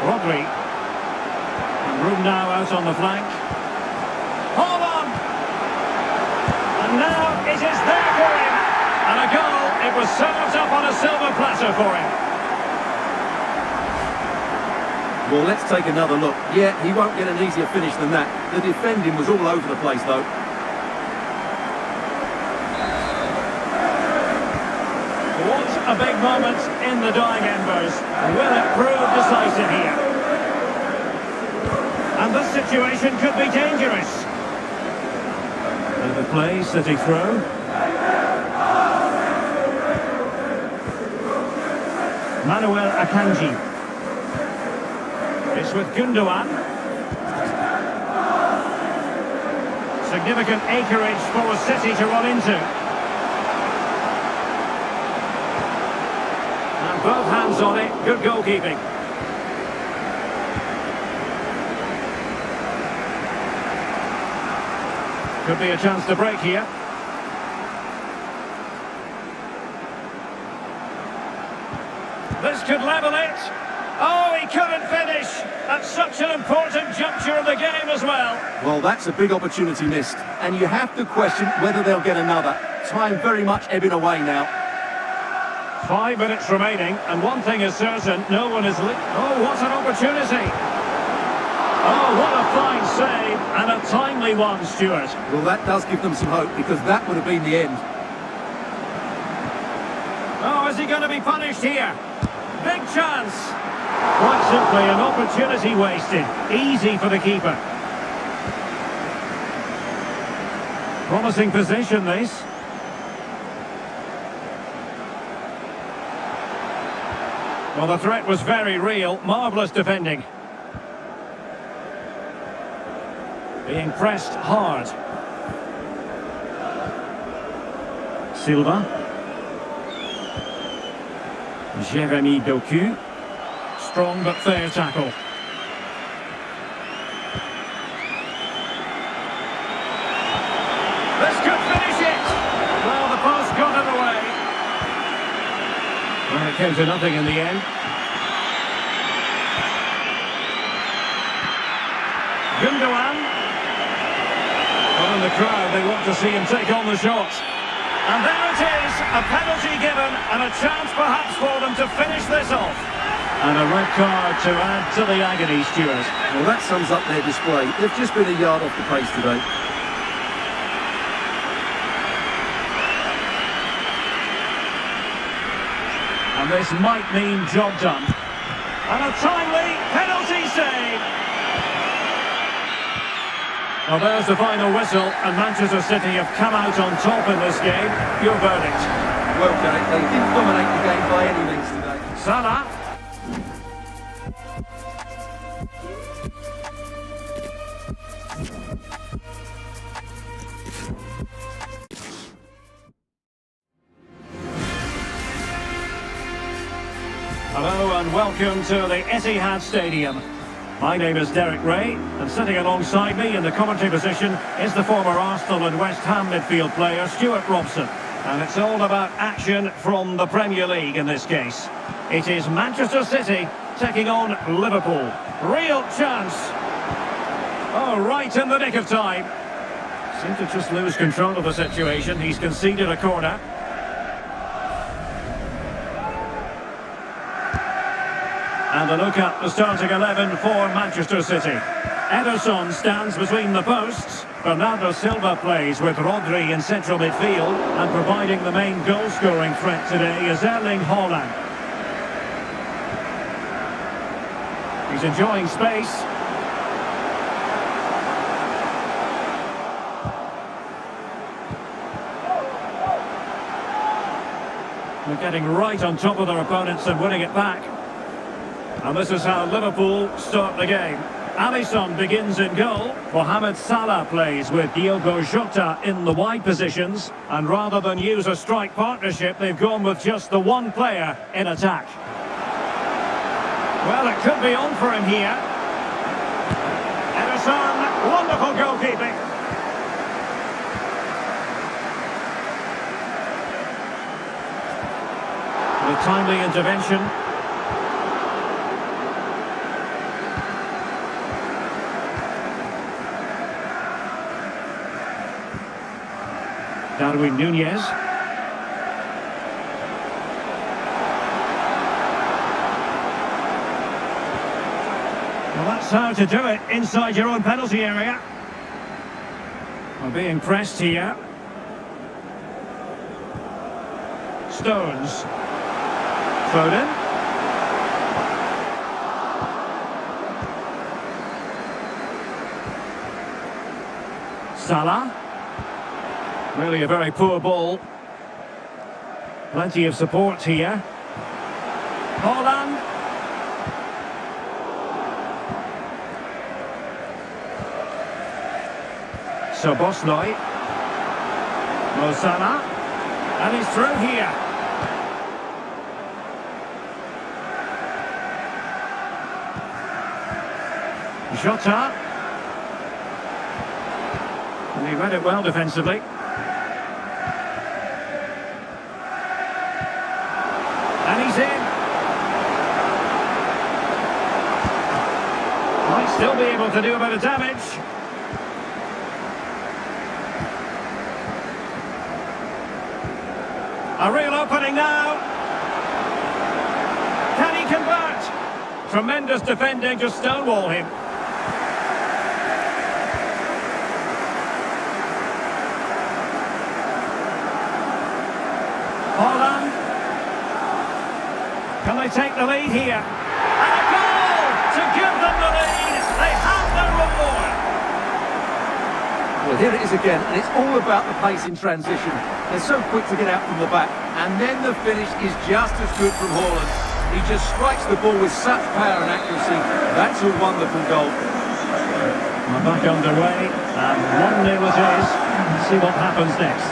Rodri. And room now out on the flank. Hold on! And now it is there for him. And a goal. It was served up on a silver platter for him. Well, let's take another look. Yeah, he won't get an easier finish than that. The defending was all over the place, though. What a big moment in the dying embers. Will it prove decisive here? And this situation could be dangerous. And the play, City throw. Manuel Akanji. It's with Gundogan. Significant acreage for City to run into. And both hands on it, good goalkeeping. Could be a chance to break here. This could level it. Oh, he couldn't finish at such an important juncture of the game as well. Well, that's a big opportunity missed. And you have to question whether they'll get another. Time very much ebbing away now. 5 minutes remaining, and one thing is certain, no one is... Oh, what an opportunity! Oh, what a fine save, and a timely one, Stuart. Well, that does give them some hope, because that would have been the end. Oh, is he going to be punished here? Big chance! Quite simply, an opportunity wasted. Easy for the keeper. Promising position, this. Well, the threat was very real. Marvellous defending. Being pressed hard. Silva. Jeremy Doku. Strong but fair tackle. came to nothing in the end. Gundogan. Well, in the crowd, they want to see him take on the shot. And there it is, a penalty given and a chance perhaps for them to finish this off. And a red card to add to the agony, Stuart. Well, that sums up their display. They've just been a yard off the pace today. And this might mean job done. And a timely penalty save. Well, there's the final whistle, and Manchester City have come out on top in this game. Your verdict? Well, Derek, they didn't dominate the game by any means today. Salah. Hello and welcome to the Etihad Stadium. My name is Derek Ray, and sitting alongside me in the commentary position is the former Arsenal and West Ham midfield player Stuart Robson. And it's all about action from the Premier League in this case. It is Manchester City taking on Liverpool. Real chance. Oh, right in the nick of time. Seemed to just lose control of the situation. He's conceded a corner. And a look at the starting 11 for Manchester City. Ederson stands between the posts. Bernardo Silva plays with Rodri in central midfield. And providing the main goal-scoring threat today is Erling Haaland. He's enjoying space. They're getting right on top of their opponents and winning it back. And this is how Liverpool start the game. Alisson begins in goal. Mohamed Salah plays with Diogo Jota in the wide positions. And rather than use a strike partnership, they've gone with just the one player in attack. Well, it could be on for him here. Ederson, wonderful goalkeeping. The timely intervention. Darwin Núñez. Well, that's how to do it inside your own penalty area. Well, being pressed here. Stones. Foden. Salah. Really a very poor ball. Plenty of support here. Haaland. Szoboszlai. Mo Salah. And he's through here. Jota. And he read it well defensively. And he's in. Might still be able to do a bit of damage. A real opening now. Can he convert? Tremendous defending to stonewall him. Haaland. Can they take the lead here? And a goal to give them the lead. They have their reward. Well, here it is again, and it's all about the pace in transition. They're so quick to get out from the back, and then the finish is just as good from Haaland. He just strikes the ball with such power and accuracy. That's a wonderful goal. We're back underway, and 1-0 it is. Let's see what happens next.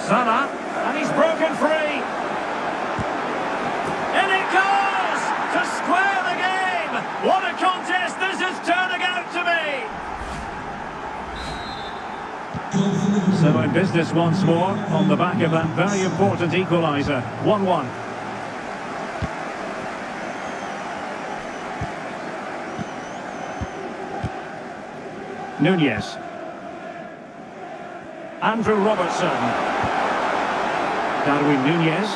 Salah, and he's broken free. In it goes to square the game. What a contest this is to So in business once more, on the back of that very important equaliser. 1-1. Nunez. Andrew Robertson. Darwin Nunez.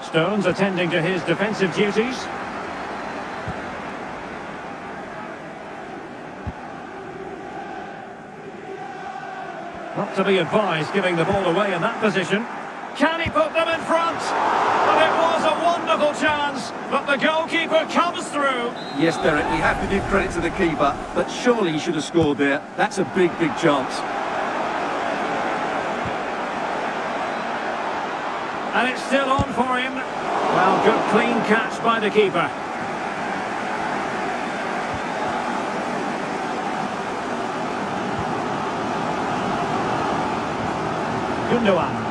Stones attending to his defensive duties. Not to be advised giving the ball away in that position. Can he put them in front? But it was a wonderful chance, but the goalkeeper comes through. Yes, Derek, we have to give credit to the keeper, but surely he should have scored there. That's a big, big chance. And it's still on for him. Well, good clean catch by the keeper. Gundogan.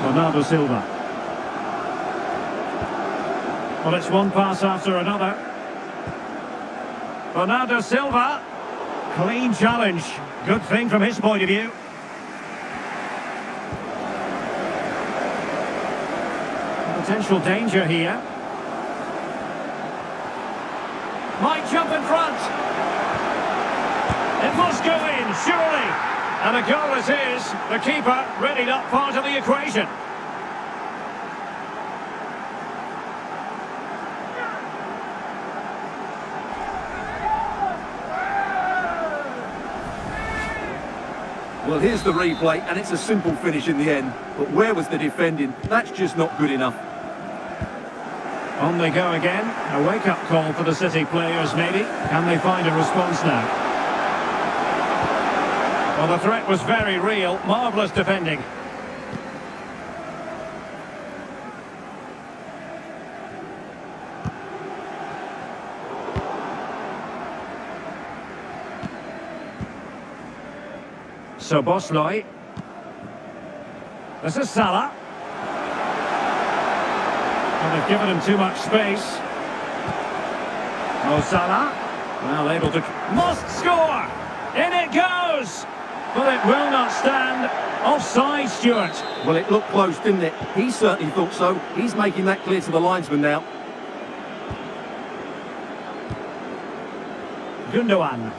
Bernardo Silva. Well, it's one pass after another. Bernardo Silva. Clean challenge. Good thing from his point of view. Potential danger here. Might jump in front. It must go in, surely. And a goal it is. The keeper readied up part of the equation. Well, here's the replay, and it's a simple finish in the end. But where was the defending? That's just not good enough. On they go again. A wake-up call for the City players, maybe. Can they find a response now? Well, the threat was very real. Marvellous defending. So Bosloy. This is Salah. And they've given him too much space. Oh, Salah. Well, able to... Must score! In it goes! But it will not stand. Offside, Stuart. Well, it looked close, didn't it? He certainly thought so. He's making that clear to the linesman now. Gundogan.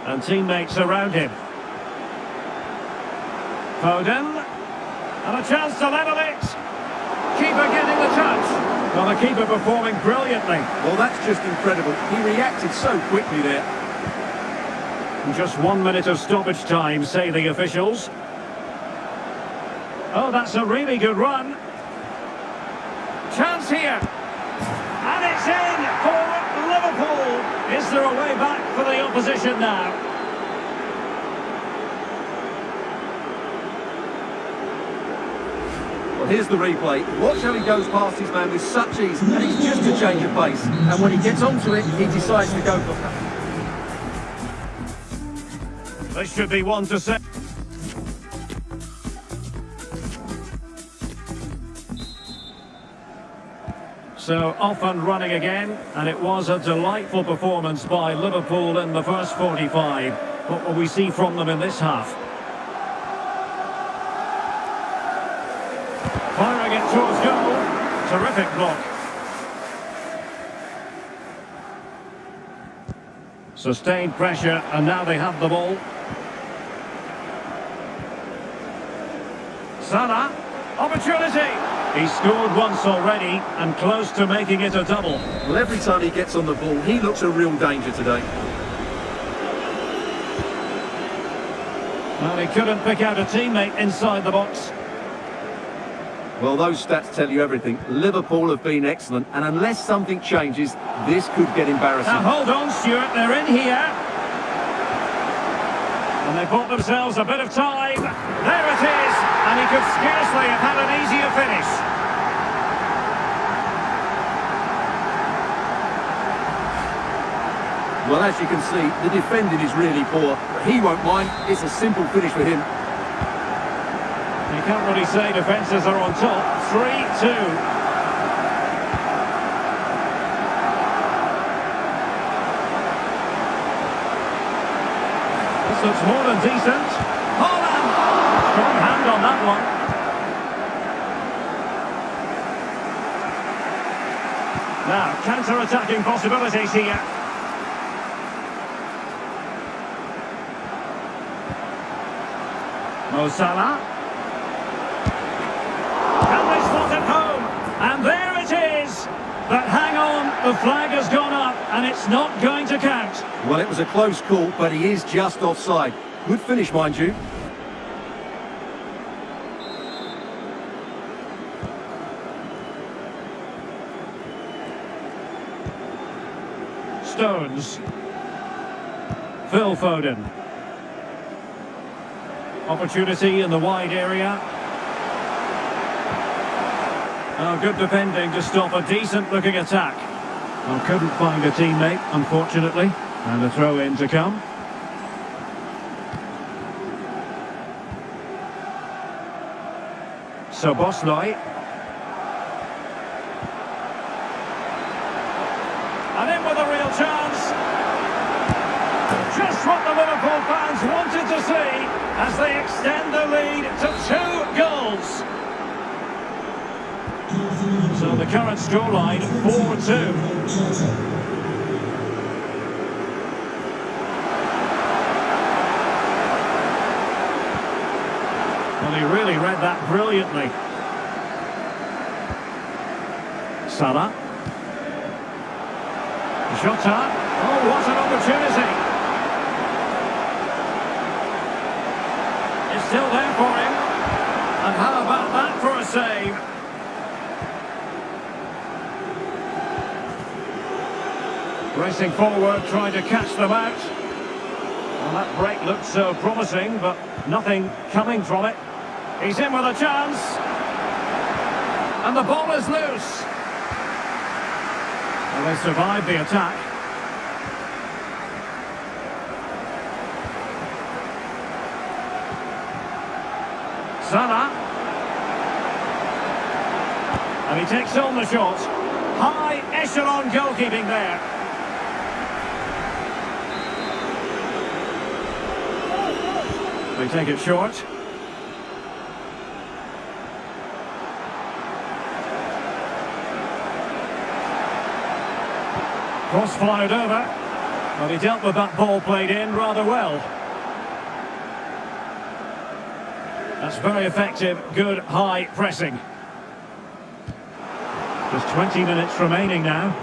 And teammates around him. Foden. And a chance to level it. Keeper getting the touch. Well, the keeper performing brilliantly. Well, that's just incredible. He reacted so quickly there. Just 1 minute of stoppage time, say the officials. Oh, that's a really good run. Chance here. And it's in for Liverpool. Is there a way back for the opposition now? Well, here's the replay. Watch how he goes past his man with such ease, and it's just a change of pace. And when he gets onto it, he decides to go for... This should be one to say. So off and running again, and it was a delightful performance by Liverpool in the first 45. What will we see from them in this half? Firing it towards goal. Terrific block. Sustained pressure, and now they have the ball. Salah, opportunity. He scored once already and close to making it a double. Well, every time he gets on the ball, he looks a real danger today. Well, he couldn't pick out a teammate inside the box. Well, those stats tell you everything. Liverpool have been excellent, and unless something changes, this could get embarrassing. Now hold on, Stuart, they're in here. And they bought themselves a bit of time. There it is, and he could scarcely have had an easier finish. Well, as you can see, the defending is really poor, but he won't mind. It's a simple finish for him. You can't really say defences are on top. 3-2. decent. Holland! Strong hand on that one. Now, counter-attacking possibilities here. Mo Salah. Can they slot it home? And there it is! But hang on, the flag has gone up and it's not going to count. Well, it was a close call, but he is just offside. Good finish, mind you. Stones. Phil Foden. Opportunity in the wide area. Oh, good defending to stop a decent-looking attack. Well, couldn't find a teammate, unfortunately. And a throw-in to come. So Bosley. And in with a real chance. Just what the Liverpool fans wanted to see as they extend the lead to 2 goals. So the current scoreline, 4-2. Well, he really read that brilliantly. Salah. Jota. Oh, what an opportunity. It's still there for him. And how about that for a save? Racing forward, trying to catch them out. Well, that break looked so promising, but nothing coming from it. He's in with a chance. And the ball is loose. Well, they survived the attack. Salah. And he takes on the shot. High echelon goalkeeping there. They take it short. Cross fired over. Well, he dealt with that ball played in rather well. That's very effective, good high pressing. Just 20 minutes remaining now.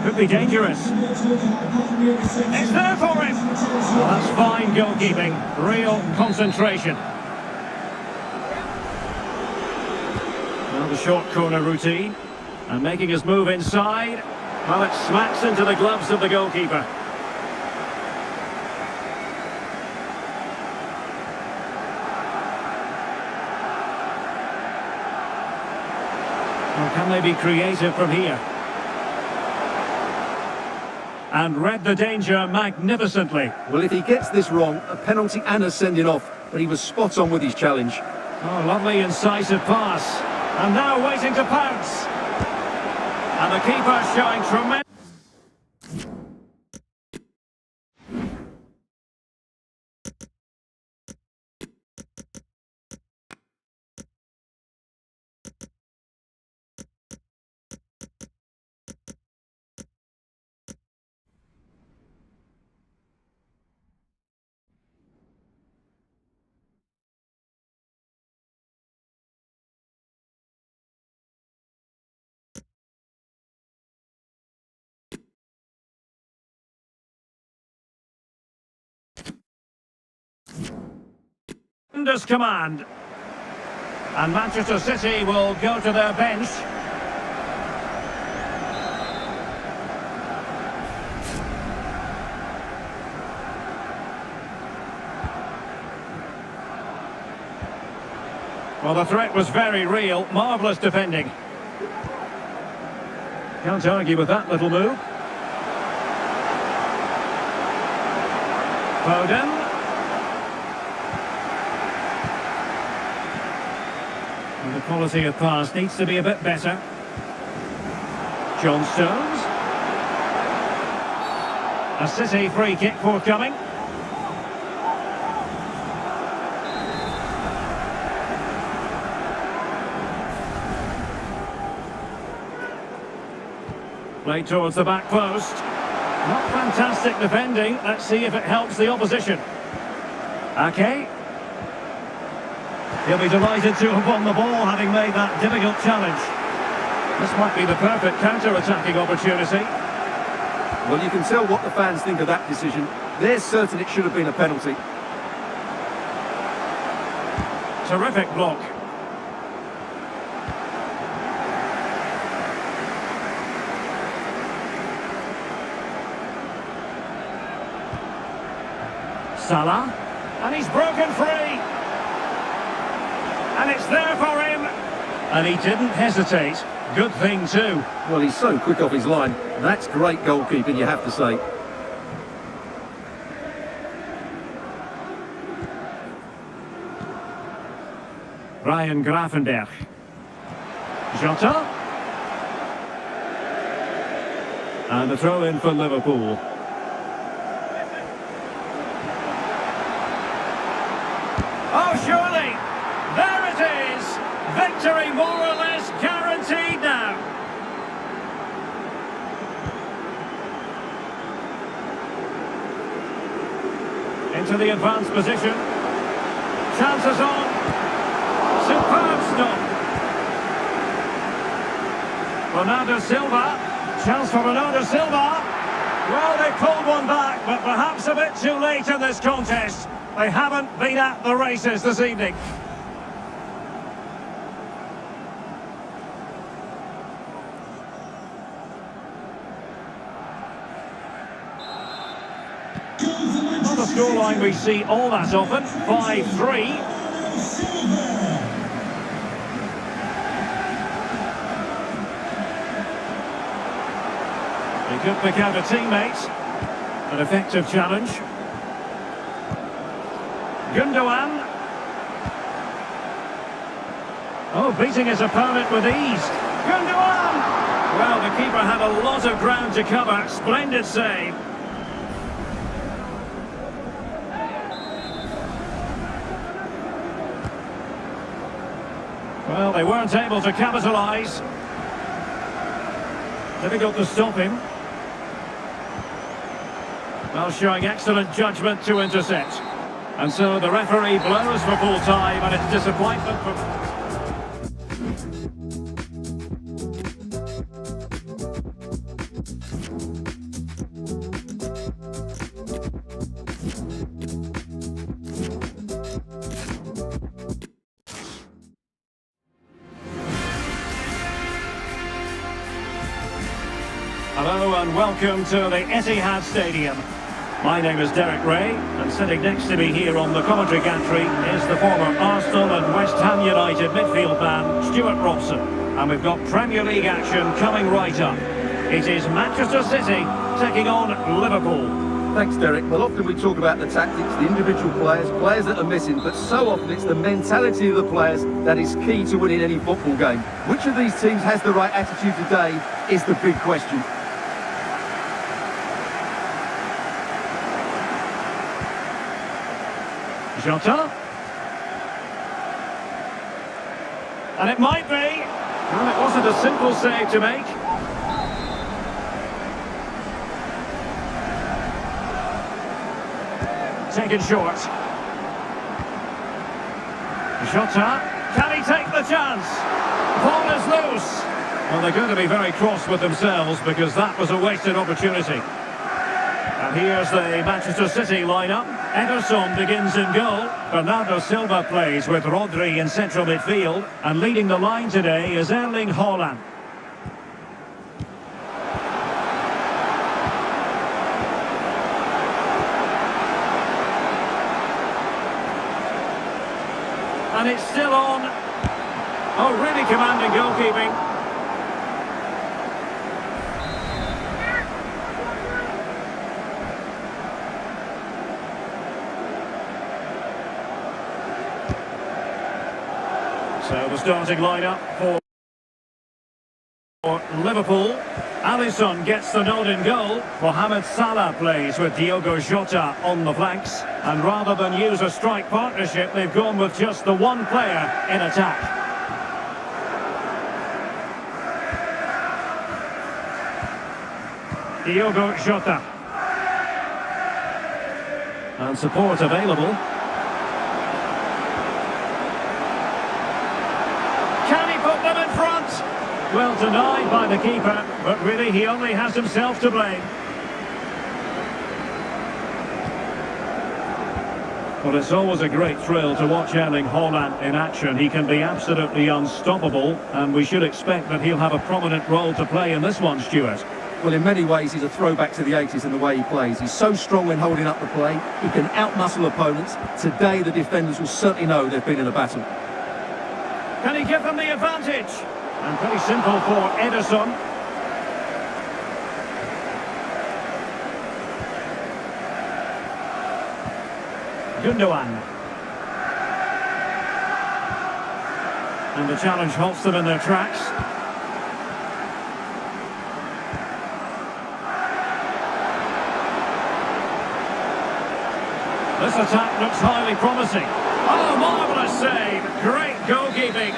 Could be dangerous. It's there for him. Well, that's fine goalkeeping, real concentration. Now the short corner routine. And making his move inside. Well, it smacks into the gloves of the goalkeeper. Well, can they be creative from here? And read the danger magnificently. Well, if he gets this wrong, a penalty and a sending off, but he was spot on with his challenge. Oh, lovely incisive pass. And now waiting to pounce. And the keeper showing tremendous... command. And Manchester City will go to their bench. Well, the threat was very real. Marvellous defending. Can't argue with that little move. Foden. And the quality of pass needs to be a bit better. John Stones. A City free kick forthcoming. Played towards the back post. Not fantastic defending. Let's see if it helps the opposition. Ake. He'll be delighted to have won the ball, having made that difficult challenge. This might be the perfect counter-attacking opportunity. Well, you can tell what the fans think of that decision. They're certain it should have been a penalty. Terrific block. Salah, and he's broken free. And it's there for him. And he didn't hesitate. Good thing too. Well, he's so quick off his line. That's great goalkeeping, you have to say. Ryan Gravenberch. Jota. And the throw in for Liverpool. Oh, surely! There it is! Victory more or less guaranteed now. Into the advanced position. Chances on. Superb stop. Ronaldo Silva. Chance for Ronaldo Silva. Well, they pulled one back, but perhaps a bit too late in this contest. They haven't been at the races this evening. On the scoreline we see all that often, 5-3. He could pick out a teammate. An effective challenge. Gundogan. Oh, beating his opponent with ease. Gundogan! Well, the keeper had a lot of ground to cover. Splendid save. Well, they weren't able to capitalise. Difficult to stop him. Well, showing excellent judgment to intercept. And so the referee blows for full time, and it's disappointment for... Hello and welcome to the Etihad Stadium. My name is Derek Ray, and sitting next to me here on the commentary gantry is the former Arsenal and West Ham United midfield man, Stuart Robson. And we've got Premier League action coming right up. It is Manchester City taking on Liverpool. Thanks, Derek. Well, often we talk about the tactics, the individual players that are missing, but so often it's the mentality of the players that is key to winning any football game. Which of these teams has the right attitude today is the big question. Jota. And it might be. Well, it wasn't a simple save to make. Taken short. Jota. Can he take the chance? Ball is loose. Well, they're going to be very cross with themselves because that was a wasted opportunity. And here's the Manchester City lineup. Ederson begins in goal. Bernardo Silva plays with Rodri in central midfield. And leading the line today is Erling Haaland. And it's still on. Oh, really commanding goalkeeping. So the starting lineup for For Liverpool, Alisson gets the nod in goal. Mohamed Salah plays with Diogo Jota on the flanks. And rather than use a strike partnership, they've gone with just the one player in attack. Diogo Jota. And support available. Can he put them in front? Well denied by the keeper, but really he only has himself to blame. Well, it's always a great thrill to watch Erling Haaland in action. He can be absolutely unstoppable, and we should expect that he'll have a prominent role to play in this one, Stuart. Well, in many ways, he's a throwback to the 80s in the way he plays. He's so strong when holding up the play. He can outmuscle opponents. Today, the defenders will certainly know they've been in a battle. Can he give them the advantage? And pretty simple for Ederson. Gundogan. And the challenge halts them in their tracks. This attack looks highly promising. Oh, marvellous save. Great goalkeeping.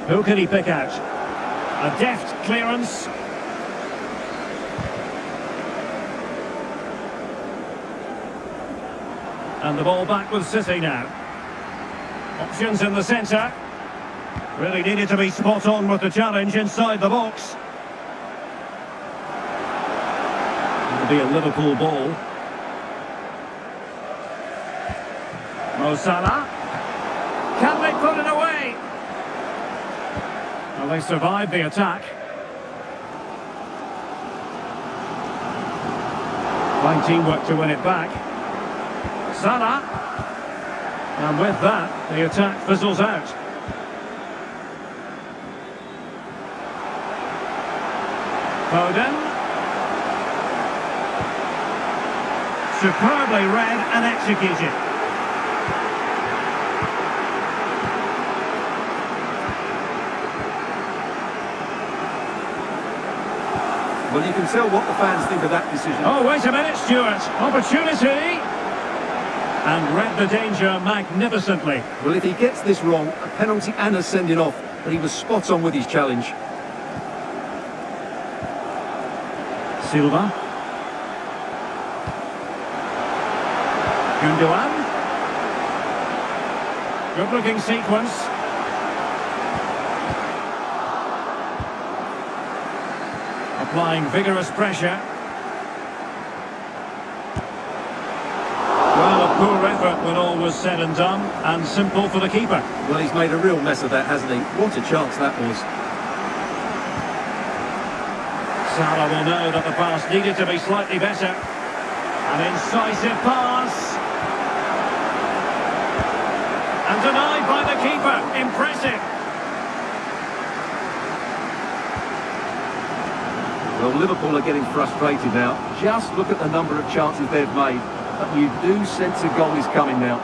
Who can he pick out? A deft clearance. And the ball back with City now. Options in the centre. Really needed to be spot on with the challenge inside the box. It'll be a Liverpool ball. Mo Salah. Can they put it away? Well, they survived the attack. Fine teamwork to win it back. Salah. And with that, the attack fizzles out. Foden. Superbly read and executed. Well, you can tell what the fans think of that decision. Oh, wait a minute, Stuart. Opportunity. And read the danger magnificently. Well, if he gets this wrong, a penalty and a sending off, but he was spot on with his challenge. Silva. Gundogan. Good looking sequence. Applying vigorous pressure. Well, a poor effort when all was said and done, and simple for the keeper. Well, he's made a real mess of that, hasn't he? What a chance that was. Salah will know that the pass needed to be slightly better. An incisive pass. And denied by the keeper. Impressive. Well, Liverpool are getting frustrated now. Just look at the number of chances they've made. But you do sense a goal is coming now.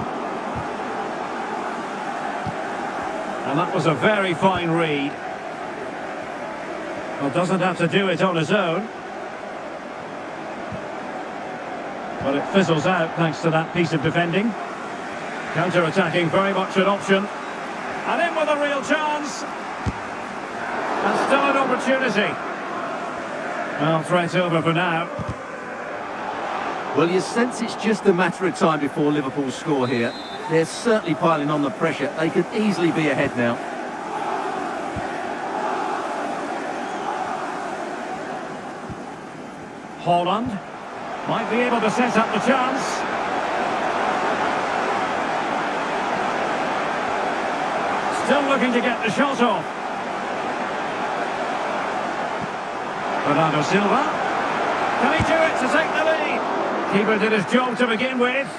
And that was a very fine read. Well, doesn't have to do it on his own. But it fizzles out thanks to that piece of defending. Counter-attacking, very much an option. And in with a real chance. And still an opportunity. Well, threat over for now. Well, you sense it's just a matter of time before Liverpool score here. They're certainly piling on the pressure. They could easily be ahead now. Haaland might be able to set up the chance. Still looking to get the shot off. Bernardo Silva. Can he do it to take the lead? Keeper did his job to begin with.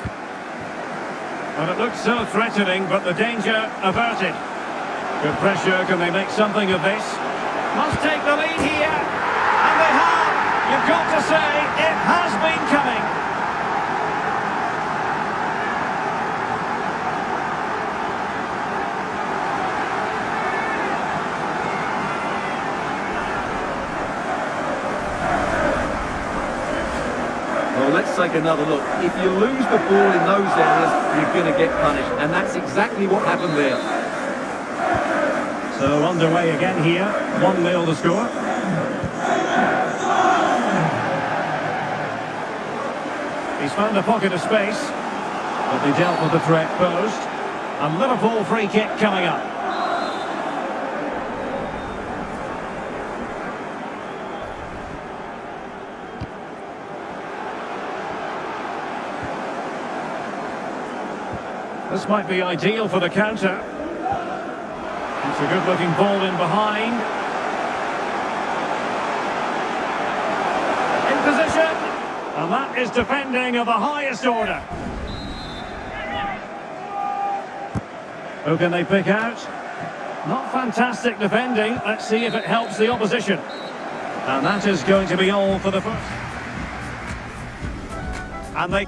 But it looked so threatening, but the danger averted. Good pressure, can they make something of this? Must take the lead here. And they have. You've got to say, it has been coming. take another look. If you lose the ball in those areas, you're going to get punished. And that's exactly what happened there. So underway again here. 1-0 the score. He's found a pocket of space, but they dealt with the threat posed. A Liverpool free kick coming up. This might be ideal for the counter. It's a good-looking ball in behind. In position. And that is defending of the highest order. Who can they pick out? Not fantastic defending. Let's see if it helps the opposition. And that is going to be all for the first. And they...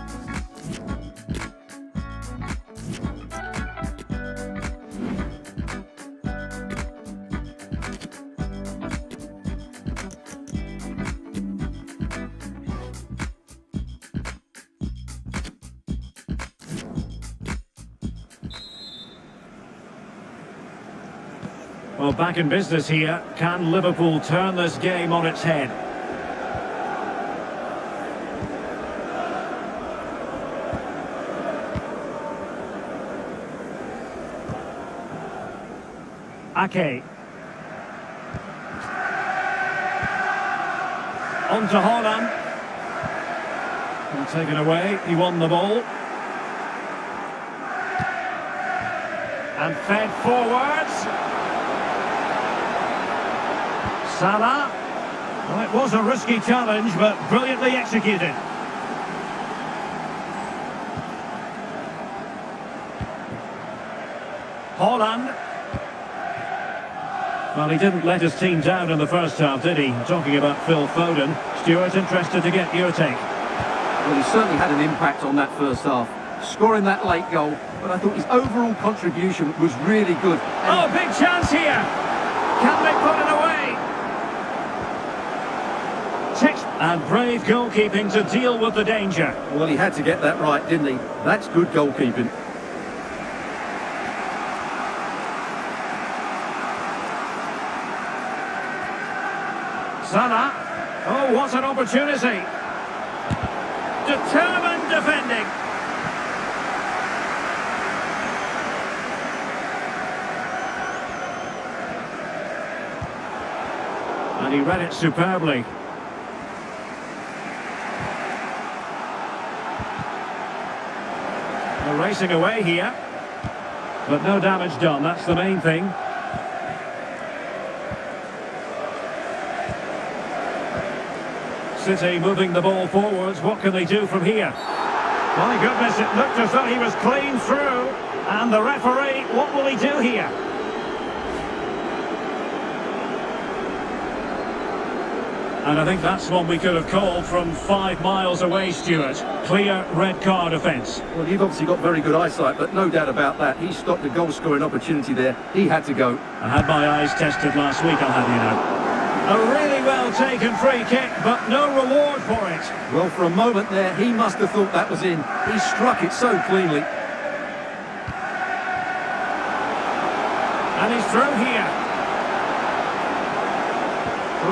Well, back in business here. Can Liverpool turn this game on its head? Ake. On to Haaland. And taken away. He won the ball. And fed forwards. Salah. Well, it was a risky challenge, but brilliantly executed. Haaland. Well, he didn't let his team down in the first half, did he? Talking about Phil Foden. Stuart, interested to get your take. Well, he certainly had an impact on that first half. Scoring that late goal, but I thought his overall contribution was really good. Oh, big chance here! Can they put it away? And brave goalkeeping to deal with the danger. Well, he had to get that right, didn't he? That's good goalkeeping. Salah. Oh, what an opportunity. Determined defending. And he read it superbly. They're racing away here. But no damage done, that's the main thing. City moving the ball forwards. What can they do from here? My goodness, it looked as though he was clean through. And the referee, what will he do here? And I think that's one we could have called from 5 miles away, Stuart. Clear red card offence. Well, you've obviously got very good eyesight, but no doubt about that. He stopped a goal-scoring opportunity there. He had to go. I had my eyes tested last week, I'll have you know. A really well-taken free kick, but no reward for it. Well, for a moment there, he must have thought that was in. He struck it so cleanly. And he's through here.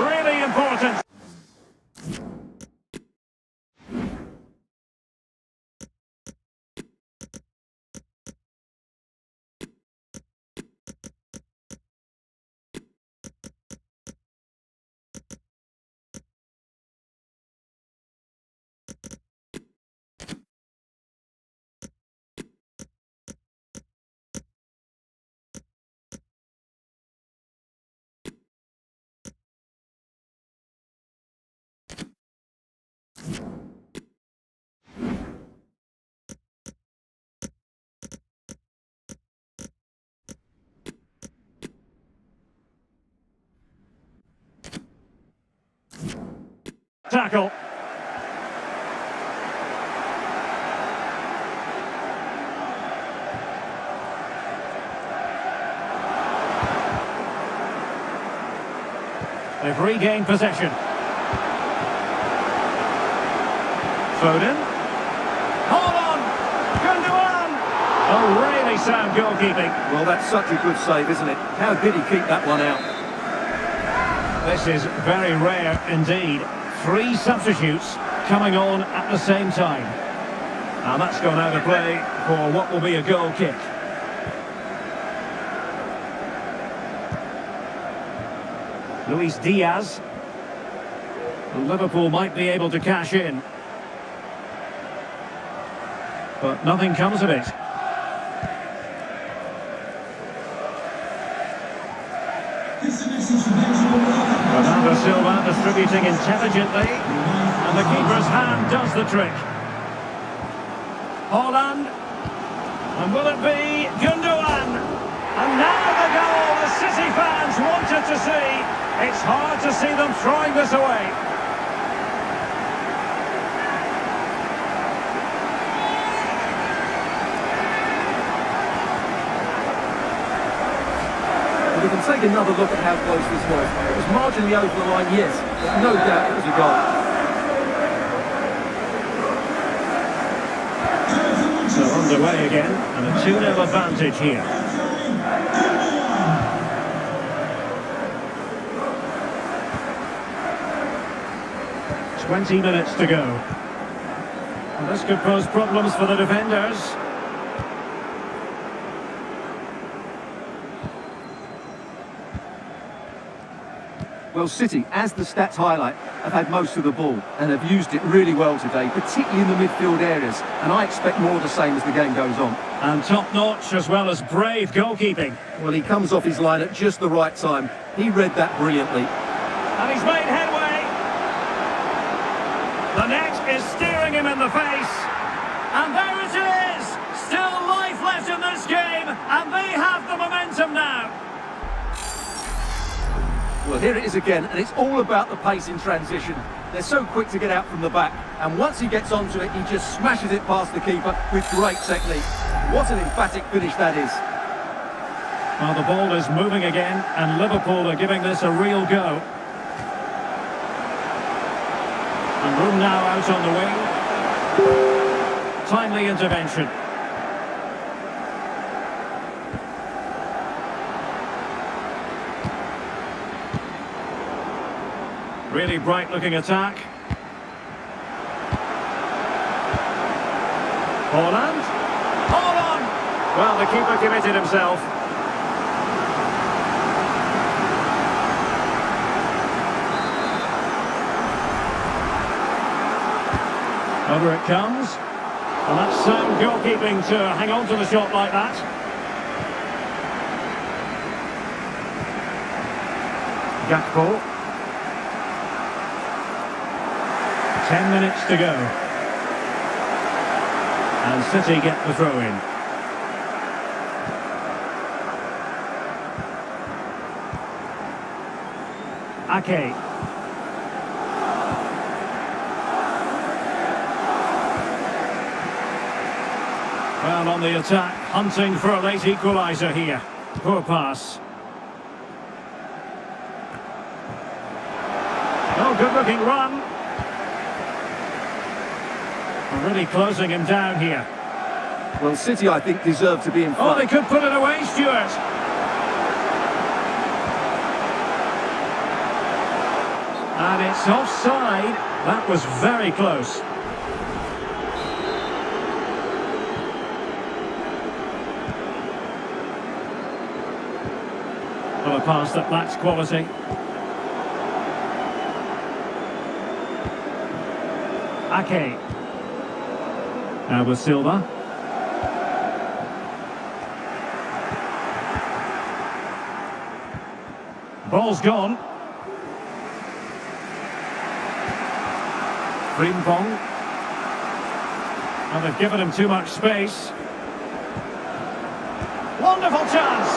Really important. Tackle. They've regained possession. Foden. Hold on! Gundogan! Oh, really sound goalkeeping. Well, that's such a good save, isn't it? How did he keep that one out? This is very rare indeed. 3 substitutes coming on at the same time. And that's gone out of play for what will be a goal kick. Luis Diaz. Liverpool might be able to cash in. But nothing comes of it. Bernardo Silva distributing intelligently. And the keeper's hand does the trick. Holland. And will it be Gundogan? And now the goal the City fans wanted to see. It's hard to see them throwing this away. We can take another look at how close this was. It was marginally over the line, yes, but no doubt it was a goal. So underway again, and a 2-0 advantage here. "20 minutes to go. And this could pose problems for the defenders. Well, City, as the stats highlight, have had most of the ball and have used it really well today, particularly in the midfield areas. And I expect more of the same as the game goes on. And top-notch as well as brave goalkeeping. Well, he comes off his line at just the right time. He read that brilliantly. And he's made headway. The net is staring him in the face. And there it is! Still life left in this game, and they have the momentum now. Well, here it is again, and it's all about the pace in transition. They're so quick to get out from the back, and once he gets onto it, he just smashes it past the keeper with great technique. What an emphatic finish that is. Well, the ball is moving again, and Liverpool are giving this a real go. And room now out on the wing. Timely intervention. Really bright-looking attack. Holland. Holland! Well, the keeper committed himself. Over it comes. And that's sound goalkeeping to hang on to the shot like that. Gakpo. 10 minutes to go. And City get the throw in. Ake. Well, on the attack, hunting for a late equaliser here. Poor pass. Oh, good-looking run. Really closing him down here. Well, City, I think, deserve to be in front. Oh, they could put it away, Stuart. And it's offside. That was very close. Well, a pass that lacks quality. Ake. Now with Silva. Ball's gone. Frimpong. And they've given him too much space. Wonderful chance.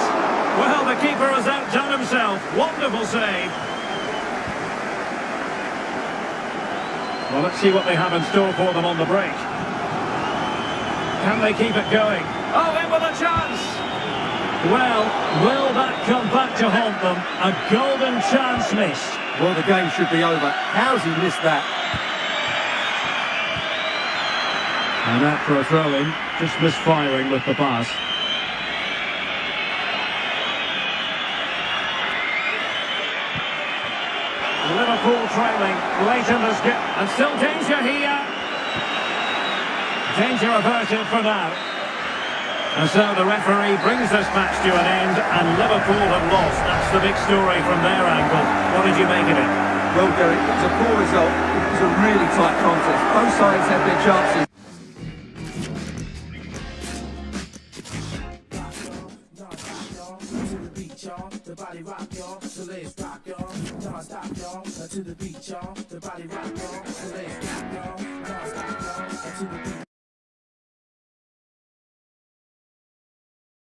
Well, the keeper has outdone himself. Wonderful save. Well, let's see what they have in store for them on the break. Can they keep it going? Oh, in with a chance! Well, will that come back to haunt them? A golden chance missed. Well, the game should be over. How's he missed that? And that for a throw-in, just misfiring with the pass. Liverpool trailing late in this game, and still danger here. Danger averted for now. And so the referee brings this match to an end, and Liverpool have lost. That's the big story from their angle. What did you make of it? Well, Derek, it was a poor result. It was a really tight contest. Both sides had their chances. The body rock, y'all. So let's rock, y'all. Don't stop, y'all. To the beat.